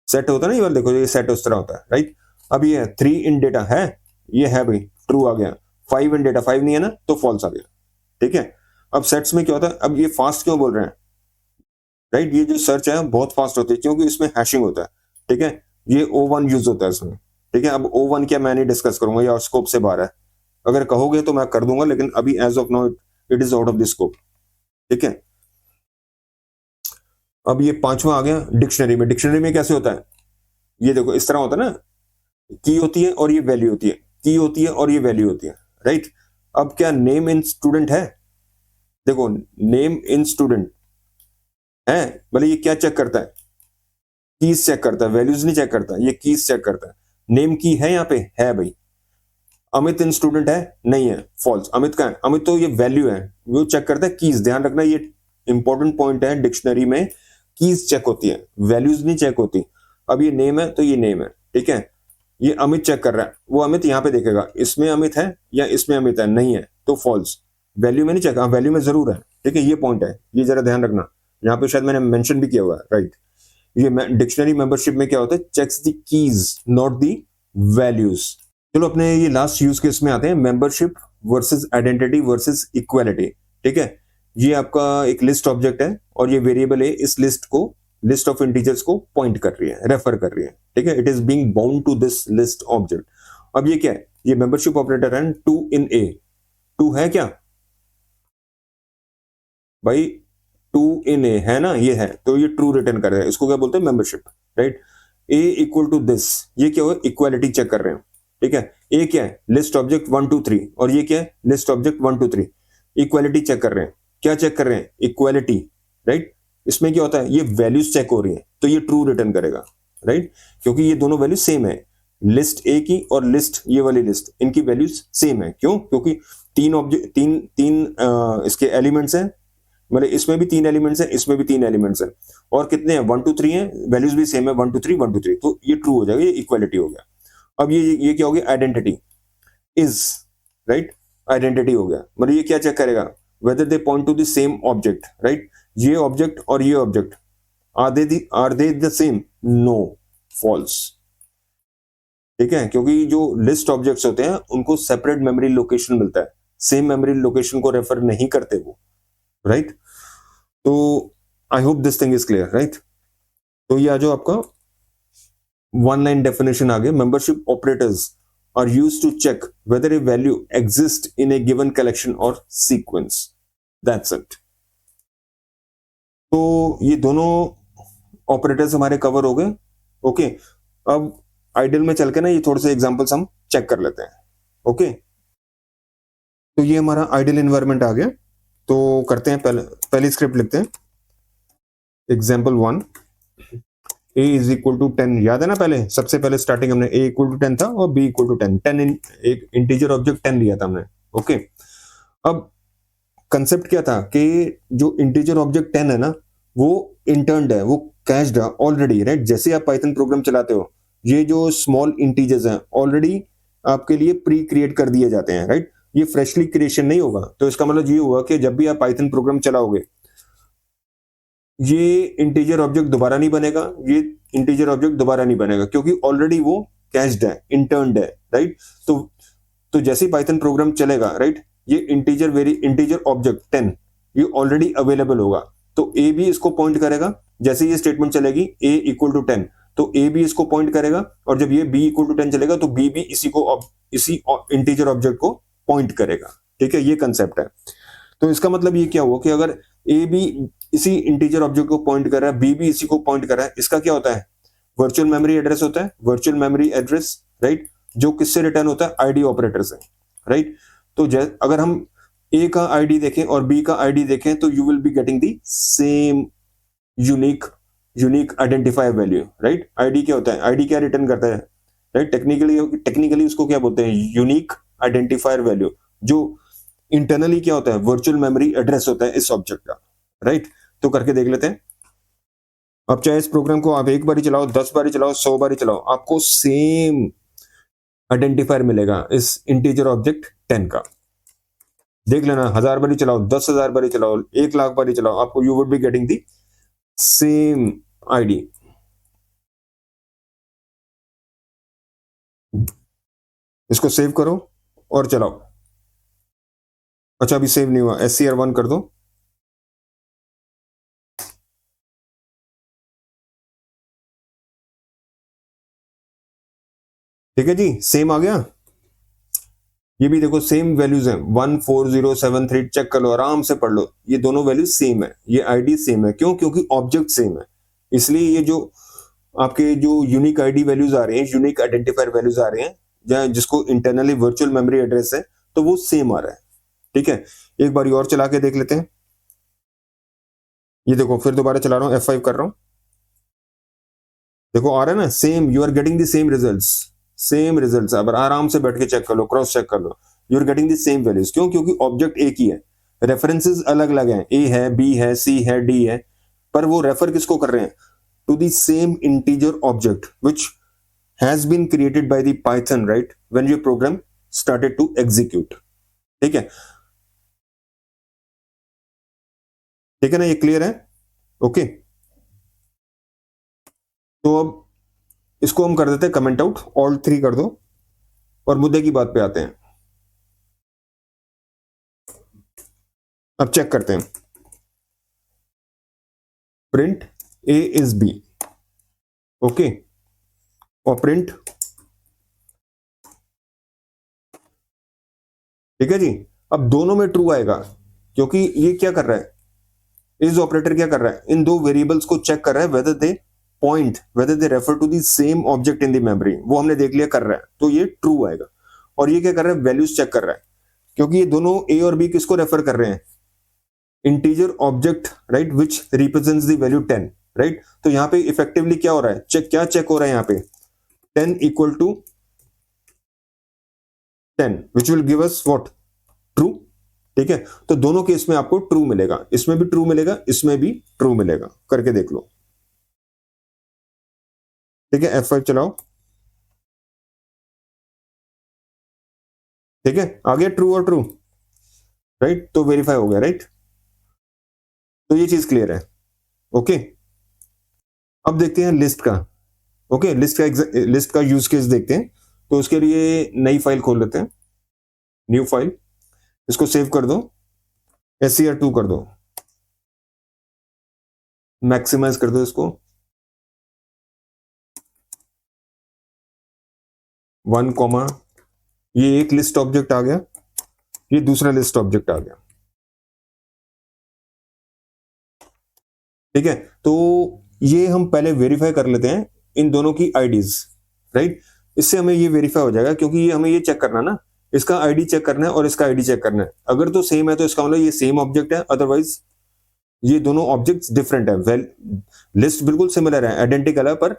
सेट होता है ना, ये वाला देखो, ये सेट उस तरह होता है, राइट। अब ये 3 इन डेटा है, ये है भाई, ट्रू आ गया। 5 इन डेटा, 5 नहीं है ना, तो फॉल्स आ गया, ठीक है। अब सेट्स में क्या होता है, अब ये फास्ट क्यों बोल रहे हैं, राइट, ये जो सर्च है बहुत फास्ट होती है क्योंकि इसमें हैशिंग होता है, ठीक है, ये O1 यूज होता है इसमें, ठीक है। अब O1 क्या मैं नहीं डिस्कस करूंगा, या स्कोप से बाहर है, अगर कहोगे तो मैं कर दूंगा, लेकिन अभी as of now it is out of the scope, ठीक है। अब ये पांचवा आ गया डिक्शनरी में। डिक्शनरी में कैसे होता है, ये देखो इस तरह होता है ना, की होती है और ये वैल्यू होती है, की होती है और ये वैल्यू होती है, राइट। अब क्या नेम इन स्टूडेंट है, देखो नेम इन स्टूडेंट है, भले ये क्या चेक करता है, कीज चेक करता है, वैल्यूज नहीं चेक करता, ये कीज चेक करता है। नेम की है यहाँ पे, है भाई। अमित इन स्टूडेंट है, नहीं है, फॉल्स। अमित का है, अमित तो ये वैल्यू है, वो चेक करता है कीज। ध्यान रखना, ये इंपॉर्टेंट पॉइंट है, डिक्शनरी में कीज चेक होती है, वैल्यूज नहीं चेक होती। अब ये नेम है तो ये नेम है, ठीक है। ये अमित चेक कर रहा है, वो अमित यहाँ पे देखेगा, इसमें अमित है या इसमें अमित है, नहीं है तो फॉल्स। वैल्यू में नहीं चेक, हाँ वैल्यू में जरूर है, ठीक है, ये पॉइंट है, ये जरा ध्यान रखना। यहाँ पे शायद मैंने मेंशन भी किया हुआ है, राइट। ये डिक्शनरी मेंबरशिप में क्या होता है, checks the keys not the values. चलो अपने ये लास्ट यूज केस में आते हैं, membership versus identity versus equality, ठीक है। ये आपका एक लिस्ट ऑब्जेक्ट है और ये वेरिएबल है, इस लिस्ट को, लिस्ट ऑफ इंटीजर्स को पॉइंट कर रही है, रेफर कर रही है, ठीक है। It is being bound to this list object. अब ये क्या है, ये मेंबरशिप ऑपरेटर है, टू इन ए, टू है क्या भाई, टू इन ए है ना, ये है, तो ये ट्रू रिटर्न कर रहा है, इसको क्या बोलते हैं, membership, right. A equal to this, ये क्या हो, इक्वालिटी चेक कर रहे हैं, ठीक है। ए क्या है, लिस्ट ऑब्जेक्ट 1 2 3, और ये क्या है, लिस्ट ऑब्जेक्ट 1 2 3। इक्वालिटी चेक कर रहे हैं, क्या चेक कर रहे हैं, इक्वालिटी, राइट। इसमें क्या होता है, ये वैल्यूज चेक हो रही है, तो ये ट्रू रिटर्न करेगा, राइट, क्योंकि ये दोनों वैल्यू सेम है, लिस्ट ए की और लिस्ट ये वाली लिस्ट, इनकी वैल्यूज सेम है। क्यों, क्योंकि तीन ऑब्जेक्ट, तीन इसके एलिमेंट्स हैं, मतलब इसमें भी 3 एलिमेंट्स हैं, इसमें भी 3 एलिमेंट्स हैं, और कितने हैं, 1 2 3 हैं, वैल्यूज भी सेम है, 1 2 3 1 2 3, तो ये ट्रू हो जाएगा, ये इक्वालिटी हो गया। अब ये क्या हो गया, आइडेंटिटी इज, राइट, आइडेंटिटी हो गया, मतलब ये क्या चेक करेगा, whether they point to the same object, right. ये ऑब्जेक्ट और ये object are they the same, no, false, ठीक है, क्योंकि जो लिस्ट ऑब्जेक्ट्स होते हैं उनको सेपरेट मेमोरी लोकेशन मिलता है, सेम मेमोरी लोकेशन को रेफर नहीं करते वो, राइट। तो आई hope this thing is clear, right. तो ये आ जाओ आपका वन लाइन डेफिनेशन आ गया, membership operators are used to check whether a value exist in a given collection और सीक्वेंस, दैट्स इट। तो ये दोनों ऑपरेटर्स हमारे कवर हो गए, ओके। अब आइडियल में चल के ना ये थोड़े से एग्जांपल्स हम चेक कर लेते हैं, ओके। तो ये हमारा आइडियल एनवायरनमेंट आ गया, तो करते हैं, पहली स्क्रिप्ट लिखते हैं, example 1, a is equal to 10, याद है ना, पहले सबसे पहले स्टार्टिंग हमने a इक्वल टू 10 था और b इक्वल टू 10, 10 एक इंटीजर ऑब्जेक्ट 10 लिया था हमने, ओके। अब कंसेप्ट क्या था कि जो इंटीजर ऑब्जेक्ट 10 है ना, वो इंटर्न्ड है, वो कैश्ड है ऑलरेडी, राइट। जैसे आप पाइथन प्रोग्राम चलाते हो, ये जो स्मॉल इंटीजर्स हैं ऑलरेडी आपके लिए प्री क्रिएट कर दिए जाते हैं, राइट। ये फ्रेशली क्रिएशन नहीं होगा, तो इसका मतलब ये हुआ कि जब भी आप पाइथन प्रोग्राम चलाओगे, ये इंटीजर ऑब्जेक्ट दोबारा नहीं बनेगा, ये इंटीजर ऑब्जेक्ट दोबारा नहीं बनेगा, क्योंकि ऑलरेडी वो कैश्ड है, इंटर्न्ड है, राइट। तो जैसे ही पाइथन प्रोग्राम चलेगा, राइट, ये इंटीजर ऑब्जेक्ट 10 ये ऑलरेडी अवेलेबल होगा, तो ए भी इसको पॉइंट करेगा। जैसे ये स्टेटमेंट चलेगी a इक्वल टू 10, तो ए भी इसको पॉइंट करेगा, और जब ये b इक्वल टू 10 चलेगा तो b भी इसी इंटीजर ऑब्जेक्ट को पॉइंट करेगा, ठीक है, ये कंसेप्ट है। तो इसका मतलब ये क्या हुआ कि अगर a भी इसी इंटीजर ऑब्जेक्ट को पॉइंट कर रहा है, b भी इसी को पॉइंट कर रहा है, इसका क्या होता है, वर्चुअल मेमोरी एड्रेस होता है, वर्चुअल मेमोरी एड्रेस, राइट, जो किससे रिटर्न होता है, आईडी ऑपरेटर से, राइट। तो अगर हम a का आईडी देखें और b का आईडी देखें, तो you will be getting the same unique identifier value, right. ID क्या होता है, आईडी क्या रिटर्न करता है, राइट, टेक्निकली उसको क्या बोलते हैं, यूनिक आइडेंटिफायर वैल्यू, जो इंटरनली क्या होता है, वर्चुअल मेमोरी एड्रेस होता है इस ऑब्जेक्ट का, राइट। तो करके देख लेते हैं, अब चाहे इस प्रोग्राम को आप एक बार ही चलाओ, 10 बार ही चलाओ, 100 बार ही चलाओ, आपको सेम आइडेंटिफायर मिलेगा इस इंटीजर ऑब्जेक्ट 10 का। देख लेना, 1000 बार ही चलाओ, 10,000 बार ही चलाओ, 1,00,000 बार ही चलाओ, आपको you would be getting the same ID. इसको सेव करो और चलाओ। अच्छा अभी सेव नहीं हुआ, SCR1 कर दो। ठीक है जी, सेम आ गया। ये भी देखो सेम वैल्यूज हैं, 14073, चेक कर लो, आराम से पढ़ लो, ये दोनों वैल्यूज सेम है, ये आईडी सेम है। क्यों? क्योंकि ऑब्जेक्ट सेम है, इसलिए ये जो आपके जो यूनिक आईडी वैल्यूज आ रहे हैं, यूनिक आइडेंटिफायर वैल्यूज आ रहे हैं, जहां जिसको इंटरनली वर्चुअल मेमोरी एड्रेस है, तो वो सेम आ रहा है। ठीक है, एक बार और चला के देख लेते हैं। ये देखो फिर दोबारा चला रहा हूँ, F5 कर रहा हूँ, देखो आ रहा है ना same, you are getting the same results, same results. अब आराम से बैठ के चेक कर लो, क्रॉस चेक कर लो, you are getting the same values. क्यों? क्योंकि ऑब्जेक्ट एक ही है, रेफरेंसेस अलग अलग हैं, ए है, बी है, सी है, डी है, पर वो रेफर किसको कर रहे हैं? To the same integer object which has been created by the Python, right, when your program started to execute. ठीक है, ठीक है ना, ये क्लियर है? ओके, तो अब इसको हम कर देते हैं कमेंट आउट, ऑल 3 कर दो और मुद्दे की बात पे आते हैं। अब चेक करते हैं, print a is b, okay, और प्रिंट, ठीक है जी। अब दोनों में ट्रू आएगा, क्योंकि ये क्या कर रहा है, इज ऑपरेटर क्या कर रहा है, इन दो वेरिएबल्स को चेक कर रहा है whether they point, whether they refer to the same object in the memory, वो हमने देख लिया कर रहा है, तो ये ट्रू आएगा। और ये क्या कर रहा है, वैल्यूज चेक कर रहा है, क्योंकि ये दोनों ए और बी किसको रेफर कर रहे हैं, integer object, right, which represents the value 10, right. तो यहाँ पे इफेक्टिवली क्या हो रहा है, चेक क्या चेक हो रहा है यहाँ पे, 10 equal to 10 which will give us what, true. ठीक है, तो दोनों केस में आपको ट्रू मिलेगा, इसमें भी ट्रू मिलेगा, इसमें भी ट्रू मिलेगा, करके देख लो। ठीक है, F5 चलाओ, ठीक है, आ गया ट्रू और ट्रू, राइट, तो वेरीफाई हो गया, राइट। तो ये चीज क्लियर है, ओके। अब देखते हैं लिस्ट का, ओके, लिस्ट का यूज केस देखते हैं। तो उसके लिए नई फाइल खोल लेते हैं, न्यू फाइल, इसको सेव कर दो, SCR2 कर दो, मैक्सिमाइज कर दो इसको, 1 कॉमा, ये एक लिस्ट ऑब्जेक्ट आ गया, ये दूसरा लिस्ट ऑब्जेक्ट आ गया। ठीक है, तो ये हम पहले वेरीफाई कर लेते हैं इन दोनों की आईडीज, राइट। इससे हमें ये वेरीफाई हो जाएगा, क्योंकि ये हमें ये चेक करना ना, इसका आईडी चेक करना है और इसका आईडी चेक करना है। अगर तो सेम है तो इसका मतलब ये सेम ऑब्जेक्ट है, अदरवाइज ये दोनों ऑब्जेक्ट्स डिफरेंट है। वेल, लिस्ट बिल्कुल सिमिलर है, आइडेंटिकल है, पर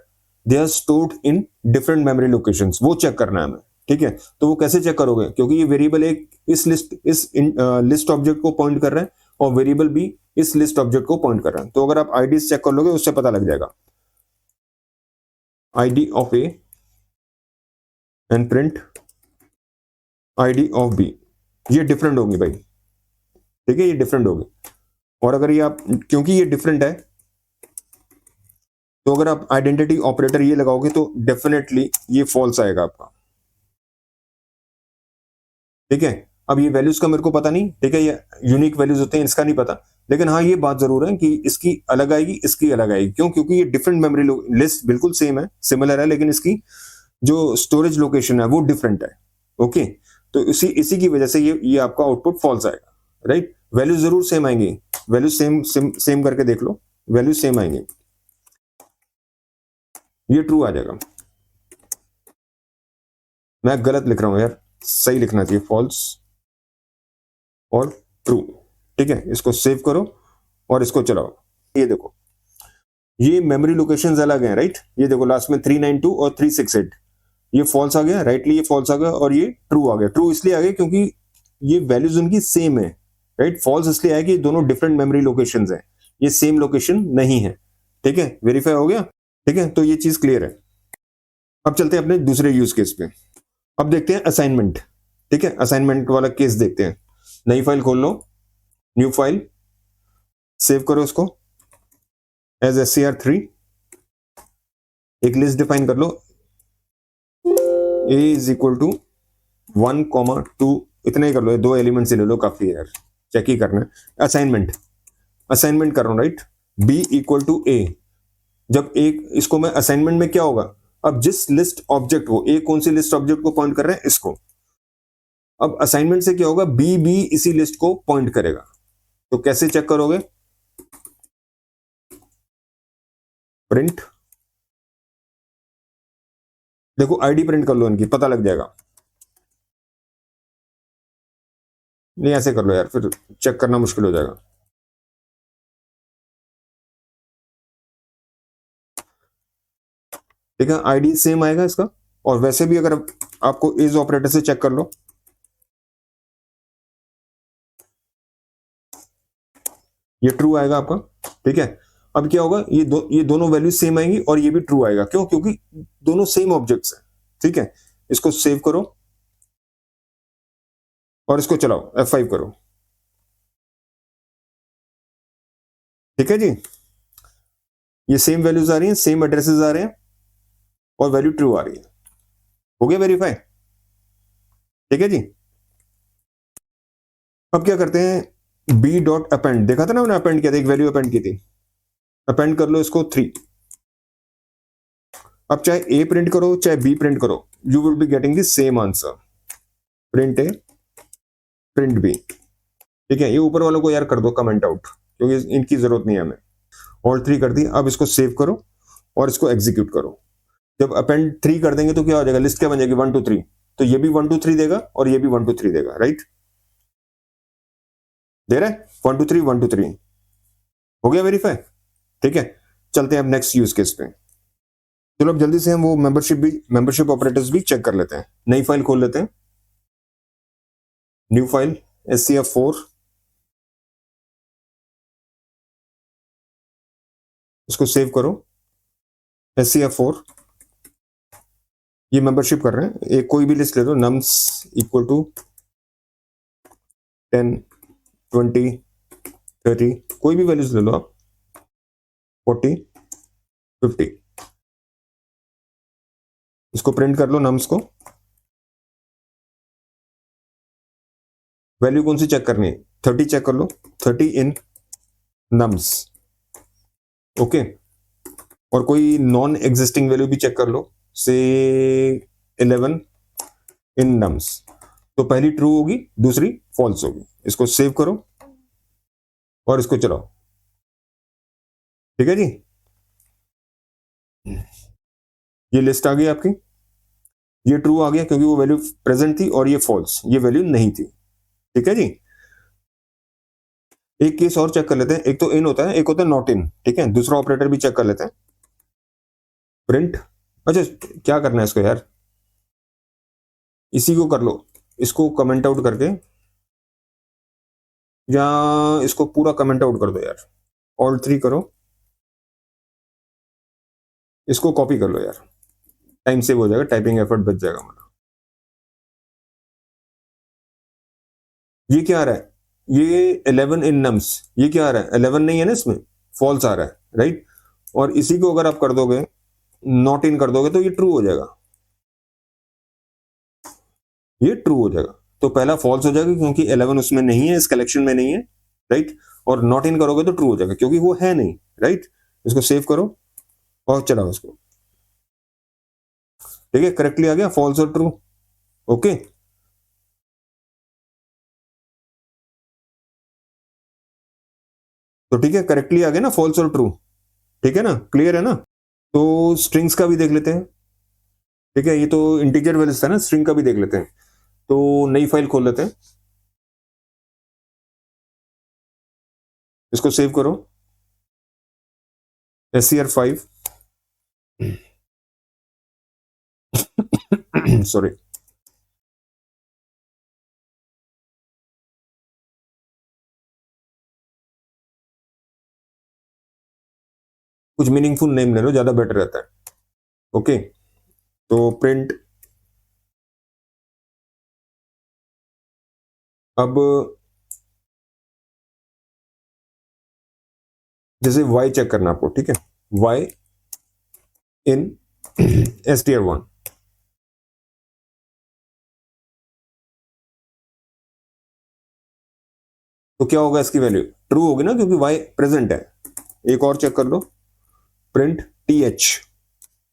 they are stored in different memory locations, वो चेक करना है हमें। ठीक है, तो वो कैसे चेक करोगे, क्योंकि ये वेरिएबल एक इस लिस्ट ऑब्जेक्ट को पॉइंट कर रहा है और वेरिएबल भी इस लिस्ट ऑब्जेक्ट को पॉइंट कर रहा है। तो अगर आप आईडी चेक कर लोगे उससे पता लग जाएगा, ID of a and print ID of B, ये डिफरेंट होंगी भाई। ठीक है, ये डिफरेंट होगी, और अगर ये आप, क्योंकि ये डिफरेंट है, तो अगर आप आइडेंटिटी ऑपरेटर ये लगाओगे तो डेफिनेटली ये फॉल्स आएगा आपका। ठीक है, अब ये वैल्यूज का मेरे को पता नहीं, ठीक है, ये यूनिक वैल्यूज होते हैं, इसका नहीं पता, लेकिन हाँ ये बात जरूर है कि इसकी अलग आएगी, इसकी अलग आएगी। क्यों? क्योंकि ये डिफरेंट मेमोरी लिस्ट बिल्कुल सेम है, सिमिलर है, लेकिन इसकी जो स्टोरेज लोकेशन है वो डिफरेंट है। ओके, तो इसी की वजह से ये आपका आउटपुट फॉल्स आएगा, राइट। वैल्यूज जरूर सेम आएंगी, वैल्यूज सेम करके देख लो, वैल्यूज सेम आएंगे, ये ट्रू आ जाएगा। मैं गलत लिख रहा हूं यार, सही लिखना चाहिए, फॉल्स और ट्रू। ठीक है, इसको सेव करो और इसको चलाओ। ये देखो, ये मेमोरी लोकेशंस अलग हैं, राइट। ये देखो लास्ट में 392 और 368, ये फॉल्स आ गया, राइटली ये फॉल्स आ गया और ये ट्रू आ गया। ट्रू इसलिए आ गया क्योंकि ये वैल्यूज उनकी सेम है, राइट। फॉल्स इसलिए आया कि दोनों डिफरेंट मेमोरी लोकेशंस हैं, ये सेम लोकेशन नहीं है। ठीक है, वेरीफाई हो गया। ठीक है, तो ये चीज क्लियर है। अब चलते हैं अपने दूसरे यूज केस पे। अब देखते हैं असाइनमेंट। ठीक है, असाइनमेंट वाला केस देखते हैं। नई फाइल खोल लो, न्यू फाइल, सेव करो उसको एज SCR3। एक लिस्ट डिफाइन कर लो, A = 1, 2, इतना ही कर लो, दो एलिमेंट्स ले लो, काफी है यार, चेक ही करना है। असाइनमेंट, असाइनमेंट कर रहा हूं, राइट। B = A। जब एक इसको मैं असाइनमेंट में क्या होगा, अब जिस लिस्ट ऑब्जेक्ट वो ए कौन सी लिस्ट ऑब्जेक्ट को पॉइंट कर रहे हैं, इसको। अब असाइनमेंट से क्या होगा, बी भी इसी लिस्ट को पॉइंट करेगा। तो कैसे चेक करोगे, प्रिंट, देखो आईडी प्रिंट कर लो इनकी, पता लग जाएगा। नहीं ऐसे कर लो यार, फिर चेक करना मुश्किल हो जाएगा। ठीक है, आईडी सेम आएगा इसका। और वैसे भी अगर आपको इज ऑपरेटर से चेक कर लो, ये ट्रू आएगा आपका। ठीक है, अब क्या होगा, ये दोनों वैल्यू सेम आएंगी और ये भी ट्रू आएगा। क्यों? क्योंकि दोनों सेम ऑब्जेक्ट्स हैं। ठीक है, इसको सेव करो और इसको चलाओ, F5 करो। ठीक है जी, ये सेम वैल्यूज आ रही हैं, सेम एड्रेसेस आ रहे हैं और वैल्यू ट्रू आ रही है। हो गया वेरीफाई। ठीक है जी, अब क्या करते हैं, B.append, देखा था ना मैंने, अपेंड किया था, एक वैल्यू अपेंड की थी। अपेंड कर लो इसको 3। अब चाहे A प्रिंट करो चाहे B प्रिंट करो, you will be getting the same answer. Print A, print B। ठीक है, ये ऊपर वालों को यार कर दो कमेंट आउट, क्योंकि इनकी जरूरत नहीं है हमें। Alt 3 कर दी। अब इसको सेव करो और इसको एग्जीक्यूट करो। जब अपेंड 3 कर देंगे तो क्या हो जाएगा, लिस्ट क्या बन जाएगी, 1, 2, 3। तो ये भी 1, 2, 3 देगा और ये भी 1, 2, 3 देगा, राइट। दे रहा है 1, 2, 3, 1, 2, 3। हो गया वेरीफाई। ठीक है, चलते हैं अब नेक्स्ट यूज केस पे। चलो अब जल्दी से हम वो मेंबरशिप ऑपरेटर्स भी चेक कर लेते हैं। नई फाइल खोल लेते हैं, न्यू फाइल, SCF4, इसको सेव करो, SCF4। ये मेंबरशिप कर रहे हैं, एक कोई भी लिस्ट ले लो, nums = 10, 20, 30, कोई भी वैल्यूज ले लो आप, 40, 50। इसको प्रिंट कर लो, nums को। वैल्यू कौन सी चेक करनी है, 30 चेक कर लो, 30 इन nums। ओके, और कोई नॉन एग्जिस्टिंग वैल्यू भी चेक कर लो, से 11 इन nums। तो पहली ट्रू होगी, दूसरी फॉल्स होगी। इसको सेव करो और इसको चलाओ। ठीक है जी, ये लिस्ट आ गई आपकी। ये ट्रू आ गया क्योंकि वो वैल्यू प्रेजेंट थी, और ये फॉल्स, ये वैल्यू नहीं थी। ठीक है जी, एक केस और चेक कर लेते हैं। एक तो इन होता है, एक होता है नॉट इन। ठीक है, दूसरा ऑपरेटर भी चेक कर लेते हैं, प्रिंट। अच्छा, क्या करना है इसको यार, इसी को कर लो, इसको कमेंट आउट करके, या इसको पूरा कमेंट आउट कर दो यार। Alt 3 करो, इसको कॉपी कर लो यार, टाइम सेव हो जाएगा, टाइपिंग एफर्ट बच जाएगा हमारा। ये क्या आ रहा है, ये 11 इन नम्स, ये क्या आ रहा है, 11 नहीं है ना इसमें, फॉल्स आ रहा है, राइट। और इसी को अगर आप कर दोगे, नॉट इन कर दोगे, तो ये ट्रू हो जाएगा, ये ट्रू हो जाएगा। तो पहला फॉल्स हो जाएगा क्योंकि 11 उसमें नहीं है, इस कलेक्शन में नहीं है, राइट। और नॉट इन करोगे तो ट्रू हो जाएगा क्योंकि वो है नहीं, राइट। इसको सेव करो और चलाओ इसको। ठीक है, करेक्टली आ गया फॉल्स और ट्रू। ओके, तो ठीक है, करेक्टली आ गया ना फॉल्स और ट्रू। ठीक है ना, क्लियर है ना। तो स्ट्रिंग्स का भी देख लेते हैं। ठीक है, ये तो इंटीजर वैल्यूज था ना, स्ट्रिंग का भी देख लेते हैं। तो नई फाइल खोल लेते हैं, इसको सेव करो, SCR5। सॉरी, कुछ मीनिंगफुल नेम ले लो, ज्यादा बेटर रहता है। ओके, तो प्रिंट, अब जैसे y चेक करना आपको, ठीक है, y इन str1, तो क्या होगा, इसकी वैल्यू ट्रू होगी ना, क्योंकि y प्रेजेंट है। एक और चेक कर लो, प्रिंट th,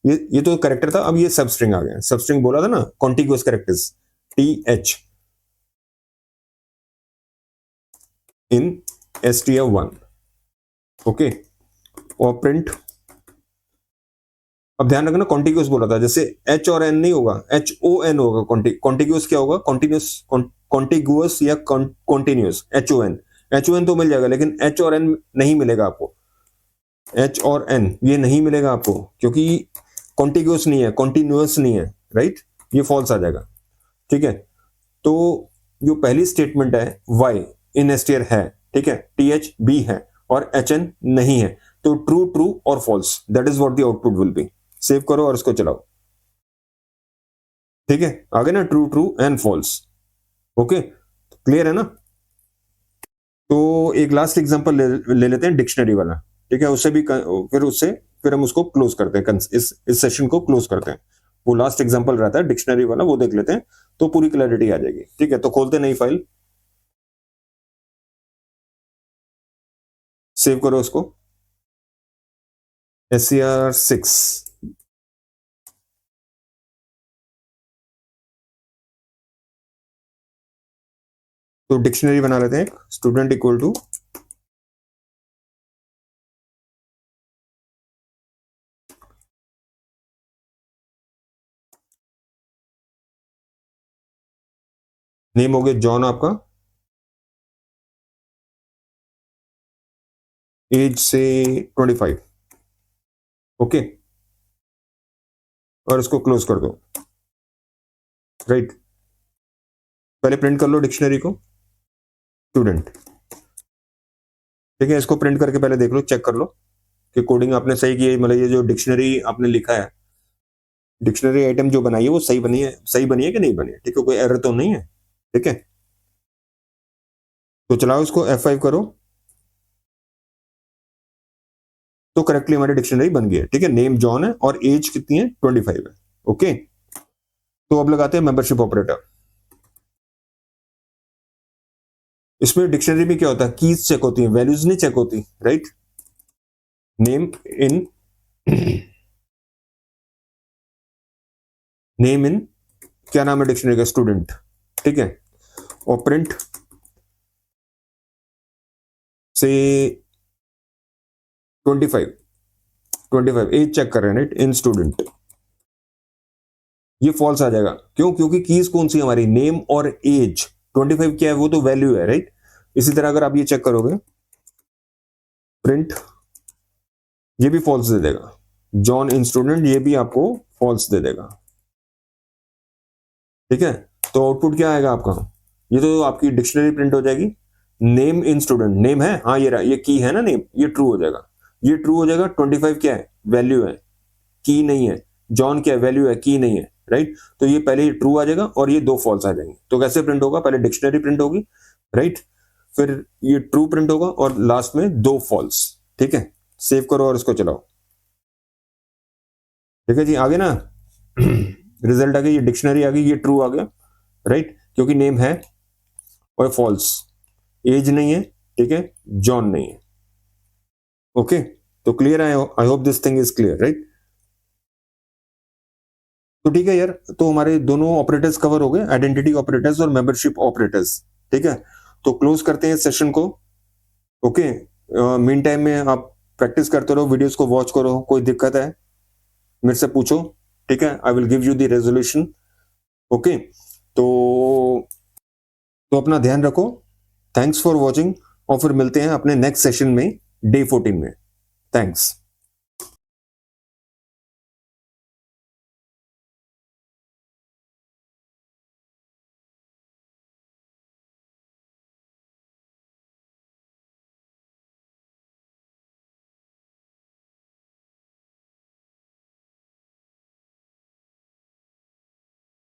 ये तो करेक्टर था, अब ये सब स्ट्रिंग आ गया। सब स्ट्रिंग बोला था ना, कॉन्टिग्यूअस करेक्टर्स, th इन str1। ओके, और प्रिंट, अब ध्यान रखना कॉन्टिग्यूअस बोला था, जैसे एच और एन नहीं होगा, एच ओ एन होगा। कॉन्टिग्यूअस क्या होगा, कॉन्टिन्यूस, कॉन्टिग्यूअस या continuous, H O N. H O N तो मिल जाएगा, लेकिन एच और एन नहीं मिलेगा आपको। एच और एन ये नहीं मिलेगा आपको, क्योंकि कॉन्टिग्यूअस नहीं है, कॉन्टिन्यूअस नहीं है, राइट, ये फॉल्स आ जाएगा। ठीक है, तो जो पहली स्टेटमेंट है, वाई इन एस्टियर है, ठीक है, टी एच बी है और एच एन नहीं है, तो ट्रू ट्रू और false, that is what the output will be. Save करो और इसको चलाओ। ठीक है, आगे ना true true and false. Okay, clear है ना। तो एक लास्ट एग्जांपल ले लेते हैं, डिक्शनरी वाला। ठीक है, उससे भी फिर हम उसको क्लोज करते हैं, इस सेशन को क्लोज करते हैं। वो लास्ट एग्जांपल रहता है डिक्शनरी वाला, वो देख लेते हैं, तो पूरी क्लैरिटी आ जाएगी। ठीक है, तो खोलते नई फाइल, सेव करो उसको, SCR6। तो डिक्शनरी बना लेते हैं, स्टूडेंट इक्वल टू नेम हो गया जॉन आपका, एज से 25। ओके, और इसको क्लोज कर दो। राइट, पहले प्रिंट कर लो डिक्शनरी को, स्टूडेंट। ठीक है, इसको प्रिंट करके पहले देख लो, चेक कर लो कि कोडिंग आपने सही की है, मतलब ये जो डिक्शनरी आपने लिखा है, डिक्शनरी आइटम जो बनाई है वो सही बनी है कि नहीं बनी है। ठीक है, कोई एरर तो नहीं है। ठीक है, तो चलाओ इसको, F5 करो, तो करेक्टली हमारी डिक्शनरी बन गई है। ठीक है, नेम जॉन है और एज कितनी है, 25 है। ओके, तो अब लगाते हैं मेंबरशिप ऑपरेटर। इसमें डिक्शनरी में क्या होता है, कीज चेक होती है, वैल्यूज नहीं चेक होती, right. Name in name in क्या नाम है डिक्शनरी का, स्टूडेंट। ठीक है, और प्रिंट से 25 एज चेक कर रहे हैं, राइट, इन स्टूडेंट। ये फॉल्स आ जाएगा, क्यों, क्योंकि कीज कौन सी हमारी, नेम और एज। 25 क्या है, वो तो वैल्यू है, राइट। इसी तरह अगर आप ये चेक करोगे, प्रिंट, ये भी फॉल्स दे देगा, जॉन इन स्टूडेंट, ये भी आपको फॉल्स दे देगा। ठीक है, तो आउटपुट क्या आएगा आपका, ये तो आपकी डिक्शनरी प्रिंट हो जाएगी। नेम इन स्टूडेंट, नेम है, हाँ ये रहा, ये की है ना नेम, ये ट्रू हो जाएगा, ये ट्रू हो जाएगा। 25 क्या है, वैल्यू है, की नहीं है। जॉन क्या है, वैल्यू है, की नहीं है, राइट। तो ये पहले ट्रू आ जाएगा और ये दो फॉल्स आ जाएंगे। तो कैसे प्रिंट होगा, पहले डिक्शनरी प्रिंट होगी, राइट, फिर ये ट्रू प्रिंट होगा और लास्ट में दो फॉल्स। ठीक है, सेव करो और इसको चलाओ। ठीक है जी, आगे ना रिजल्ट आ गया, ये डिक्शनरी आ गई, ये ट्रू आ गया, राइट, क्योंकि नेम है और फॉल्स, एज नहीं है, ठीक है, जॉन नहीं है। ओके, तो क्लियर है, आई hope this thing is clear, right. तो ठीक है यार, तो हमारे दोनों ऑपरेटर्स कवर हो गए, आइडेंटिटी ऑपरेटर्स और मेंबरशिप ऑपरेटर्स। ठीक है, तो क्लोज करते हैं सेशन को। ओके, मीन टाइम में आप प्रैक्टिस करते रहो, वीडियोस को वॉच करो, कोई दिक्कत है मेरे से पूछो। ठीक है, I will give you the resolution. Okay, तो अपना ध्यान रखो, थैंक्स फॉर वॉचिंग, और फिर मिलते हैं अपने नेक्स्ट सेशन में, डे 14 में। थैंक्स।